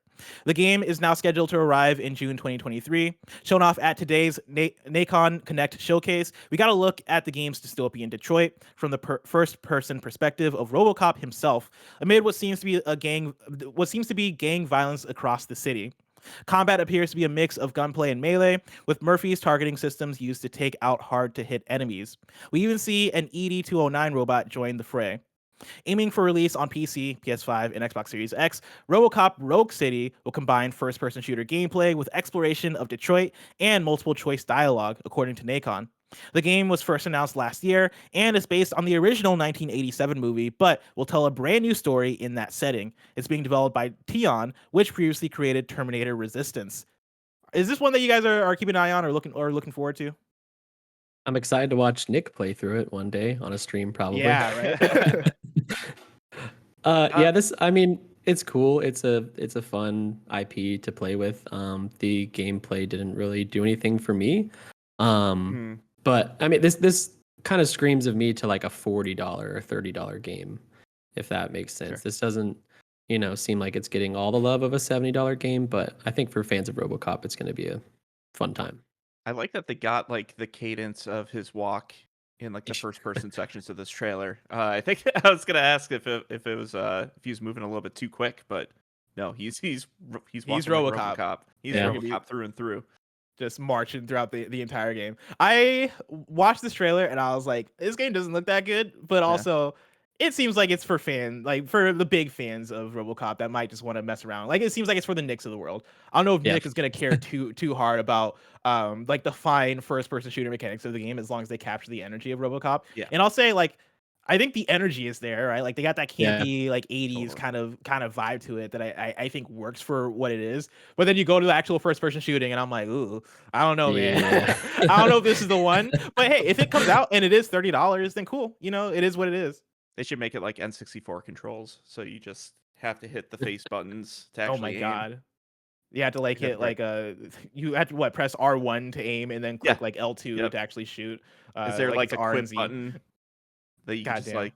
The game is now scheduled to arrive in June 2023. Shown off at today's Nacon Connect showcase, we got a look at the game's dystopian Detroit from the first-person perspective of RoboCop himself, amid what seems to be gang violence across the city. Combat appears to be a mix of gunplay and melee, with Murphy's targeting systems used to take out hard-to-hit enemies. We even see an ED-209 robot join the fray. Aiming for release on PC, PS5, and Xbox Series X, RoboCop Rogue City will combine first-person shooter gameplay with exploration of Detroit and multiple-choice dialogue, according to Nacon. The game was first announced last year and is based on the original 1987 movie, but will tell a brand new story in that setting. It's being developed by Tion, which previously created Terminator Resistance. Is this one that you guys are keeping an eye on or looking forward to? I'm excited to watch Nick play through it one day on a stream, probably. Yeah, right. I mean, it's cool. It's a fun IP to play with. The gameplay didn't really do anything for me. But I mean, this kind of screams of me to like a $40 or $30 game, if that makes sense. Sure. This doesn't, seem like it's getting all the love of a $70 game, but I think for fans of RoboCop, it's going to be a fun time. I like that they got like the cadence of his walk in like the first person sections of this trailer. I think I was gonna ask if it was if he was moving a little bit too quick, but no, he's walking like RoboCop. He's RoboCop through and through. Just marching throughout the entire game. I watched this trailer and I was like, this game doesn't look that good, but also it seems like it's for for the big fans of RoboCop that might just want to mess around. Like it seems like it's for the Knicks of the world. I don't know if Nick is gonna care too hard about like the fine first person shooter mechanics of the game as long as they capture the energy of RoboCop. Yeah. And I'll say like I think the energy is there, right? Like they got that campy, like 80s kind of vibe to it that I think works for what it is. But then you go to the actual first person shooting and I'm like, ooh, I don't know, man. I don't know if this is the one. But hey, if it comes out and it is $30, then cool. It is what it is. They should make it like N64 controls, so you just have to hit the face buttons to actually Oh my aim. god. You have to like hit like you have to press R1 to aim and then click like L2 to actually shoot. Is there like a quit button that you can just like?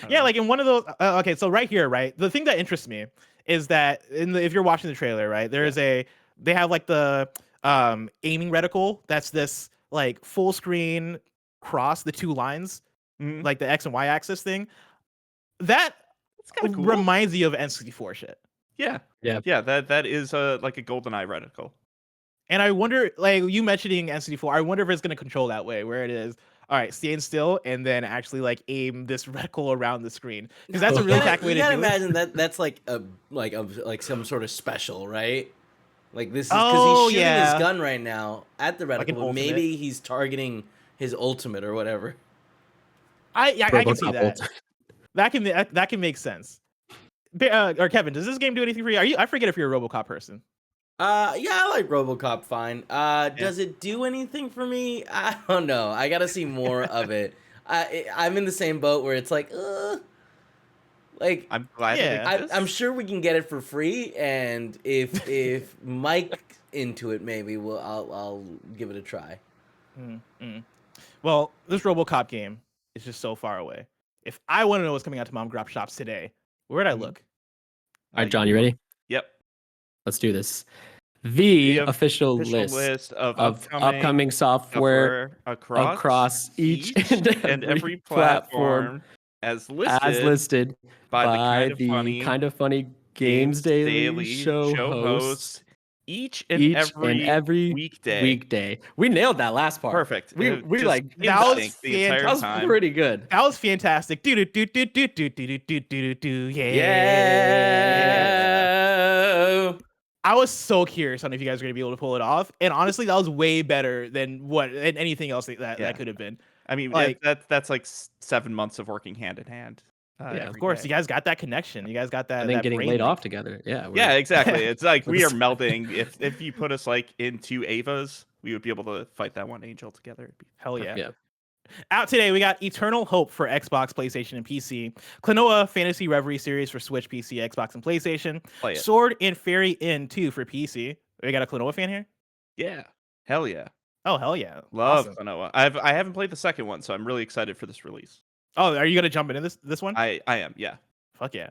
Yeah, like in one of those. Okay, so right here, right. The thing that interests me is that if you're watching the trailer, right, they have like the aiming reticle. That's this like full screen cross the two lines, like the X and Y axis thing. That's kind of cool. Reminds you of N64 shit. Yeah. That is like a GoldenEye reticle. And I wonder, like you mentioning N64, I wonder if it's going to control that way, where it is, all right, stand still and then actually like aim this reticle around the screen, because that's a really tack way to do it. You gotta imagine that's like some sort of special, right? Like this is because he's shooting his gun right now at the reticle. Like maybe he's targeting his ultimate or whatever. I can see that. That can make sense. Or Kevin, does this game do anything for you? I forget if you're a RoboCop person. Yeah, I like RoboCop fine. Does it do anything for me? I don't know. I gotta see more of it. I'm in the same boat where it's like, like I'm glad. I'm sure we can get it for free, and if Mike's into it, maybe I'll give it a try. Well, this RoboCop game is just so far away. If I want to know what's coming out to mom and grop shops today, where'd I look? All right, John, you ready? Yep. Let's do this. The official list of upcoming software across each and every platform as listed by the Kinda Funny Games Daily show hosts each and every weekday. We nailed that last part. Perfect. We like that was fantastic. That was pretty good. That was fantastic. Yeah. I was so curious on if you guys were gonna be able to pull it off, and honestly, that was way better than anything else that could have been. I mean, like that's like 7 months of working hand in hand. Of course, you guys got that connection. You guys got that. And then getting laid off together. Yeah, exactly. It's like we are melding. If you put us like in two Avas, we would be able to fight that one angel together. Hell yeah. Out today, we got Eternal Hope for Xbox, PlayStation, and PC. Klonoa Fantasy Reverie series for Switch, PC, Xbox, and PlayStation. Play it. Sword and Fairy Inn 2 for PC. We got a Klonoa fan here? Yeah. Hell yeah. Oh, hell yeah. Love Awesome. Klonoa. I haven't played the second one, so I'm really excited for this release. Oh, are you going to jump into this one? I am, yeah. Fuck yeah.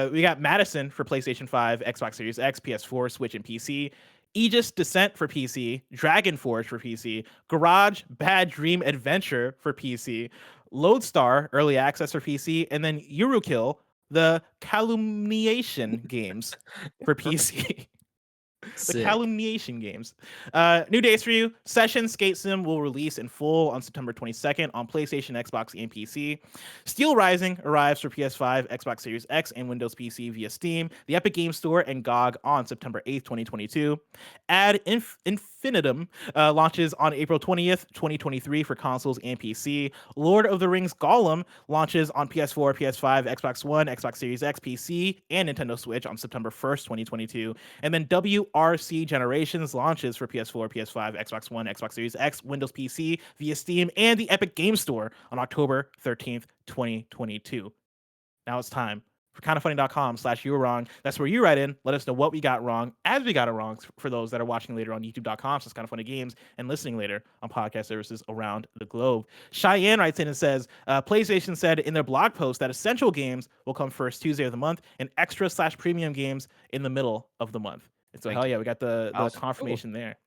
We got Madison for PlayStation 5, Xbox Series X, PS4, Switch, and PC. Aegis Descent for PC, Dragon Forge for PC, Garage Bad Dream Adventure for PC, Lodestar Early Access for PC, and then Eurokill, the Calumniation games for PC. The Sick. Calumniation games. New dates for you. Session Skate Sim will release in full on September 22nd on PlayStation, Xbox, and PC. Steel Rising arrives for PS5, Xbox Series X, and Windows PC via Steam, the Epic Games Store, and GOG on September 8th, 2022. Ad Infinitum launches on April 20th, 2023 for consoles and PC. Lord of the Rings Gollum launches on PS4, PS5, Xbox One, Xbox Series X, PC, and Nintendo Switch on September 1st, 2022. And then WRC Generations launches for PS4, PS5, Xbox One, Xbox Series X, Windows PC via Steam, and the Epic Games Store on October 13th, 2022. Now it's time for kindafunny.com/you were wrong. That's where you write in. Let us know what we got wrong as we got it wrong for those that are watching later on youtube.com/kindafunnygames and listening later on podcast services around the globe. Cheyenne writes in and says, PlayStation said in their blog post that essential games will come first Tuesday of the month and extra/premium games in the middle of the month. And so, hell yeah, we got the Awesome. confirmation there.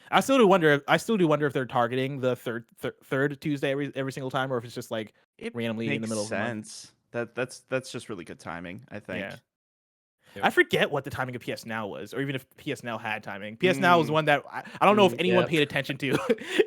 I still do wonder if they're targeting the third Tuesday every single time, or if it's just like randomly in the middle of the month. Sense. That's just really good timing, I think. Yeah. I forget what the timing of PS Now was, or even if PS Now had timing. PS Now was one that I don't know if anyone Yep. paid attention to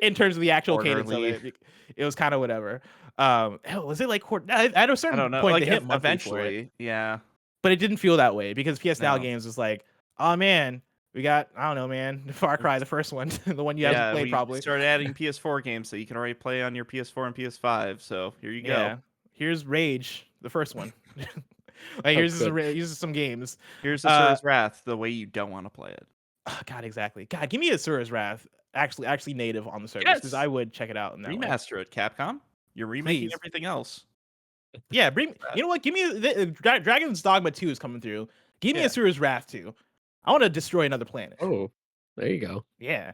in terms of the actual cadence of Quarterly. it. It was kind of whatever. Hell, was it like at a I certain don't know. point Like they hit monthly for it, eventually, yeah. but it didn't feel that way because PS Now No. games was like, oh man, we got, I don't know, man, Far Cry, the first one, the one you haven't played we probably. started adding PS4 games that you can already play on your PS4 and PS5. So here you go. Yeah. Here's Rage, the first one. Like here's some games. Here's Asura's Wrath, the way you don't want to play it. Oh, God, exactly. God, give me Asura's Wrath actually native on the service because Yes. I would check it out in that way. Remaster it, Capcom. You're remaking Please. everything else. Yeah, you know what? Give me Dragon's Dogma 2 is coming through. Give me Yeah. Asura's Wrath 2. I want to destroy another planet. Oh, there you go. Yeah.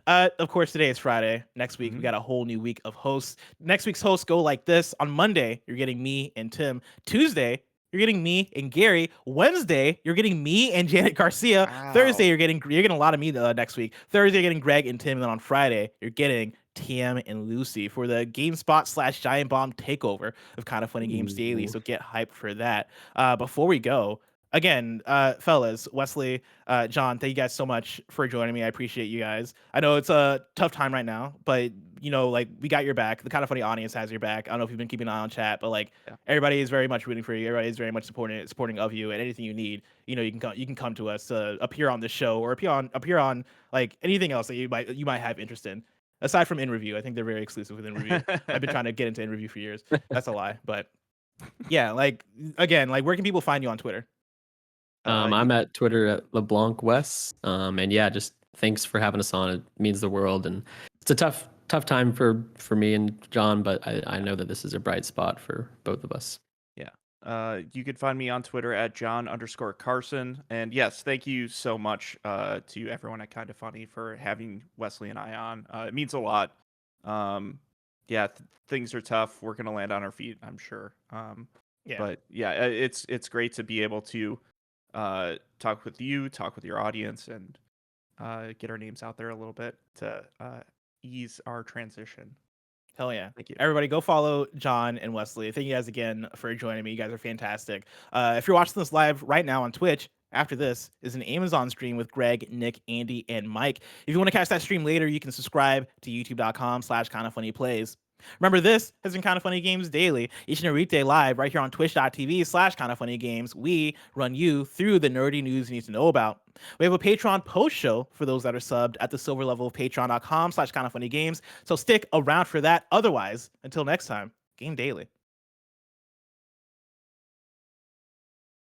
Of course, today is Friday. Next week, we Mhm. got a whole new week of hosts. Next week's hosts go like this. On Monday, you're getting me and Tim. Tuesday, you're getting me and Gary. Wednesday, you're getting me and Janet Garcia. Wow. Thursday, you're getting a lot of me next week. Thursday, you're getting Greg and Tim. And then on Friday, you're getting TM and Lucy for the GameSpot/Giant Bomb takeover of Kinda Funny Games Daily. Ooh. So get hyped for that. Before we go, again, fellas, Wesley, John, thank you guys so much for joining me. I appreciate you guys. I know it's a tough time right now, but you know, like we got your back. The Kinda Funny audience has your back. I don't know if you've been keeping an eye on chat, but like everybody is very much rooting for you. Everybody is very much supporting of you, and anything you need, you know, you can come to us to appear on the show or appear on like anything else that you might have interest in. Aside from in review, I think they're very exclusive with in review. I've been trying to get into in review for years. That's a lie, but yeah, like again, like where can people find you on Twitter? I'm at Twitter at LeBlanc West. And yeah, just thanks for having us on. It means the world, and it's a tough time for me and John, but I know that this is a bright spot for both of us. You can find me on Twitter at John_Carson. And yes, thank you so much to everyone at Kinda Funny for having Wesley and I on. It means a lot. Things are tough. We're gonna land on our feet, I'm sure. But yeah, it's great to be able to talk with you, talk with your audience, and get our names out there a little bit to ease our transition. Hell yeah. Thank you. Everybody go follow John and Wesley. Thank you guys again for joining me. You guys are fantastic. If you're watching this live right now on Twitch, after this is an Amazon stream with Greg, Nick, Andy, and Mike. If you want to catch that stream later, you can subscribe to youtube.com/kindafunnyplays. Remember, this has been Kinda Funny Games Daily, each and every weekday live right here on twitch.tv/kindafunnygames. We run you through the nerdy news you need to know about. We have a Patreon post show for those that are subbed at the silver level of patreon.com/kindafunnygames. So stick around for that. Otherwise, until next time, Game Daily.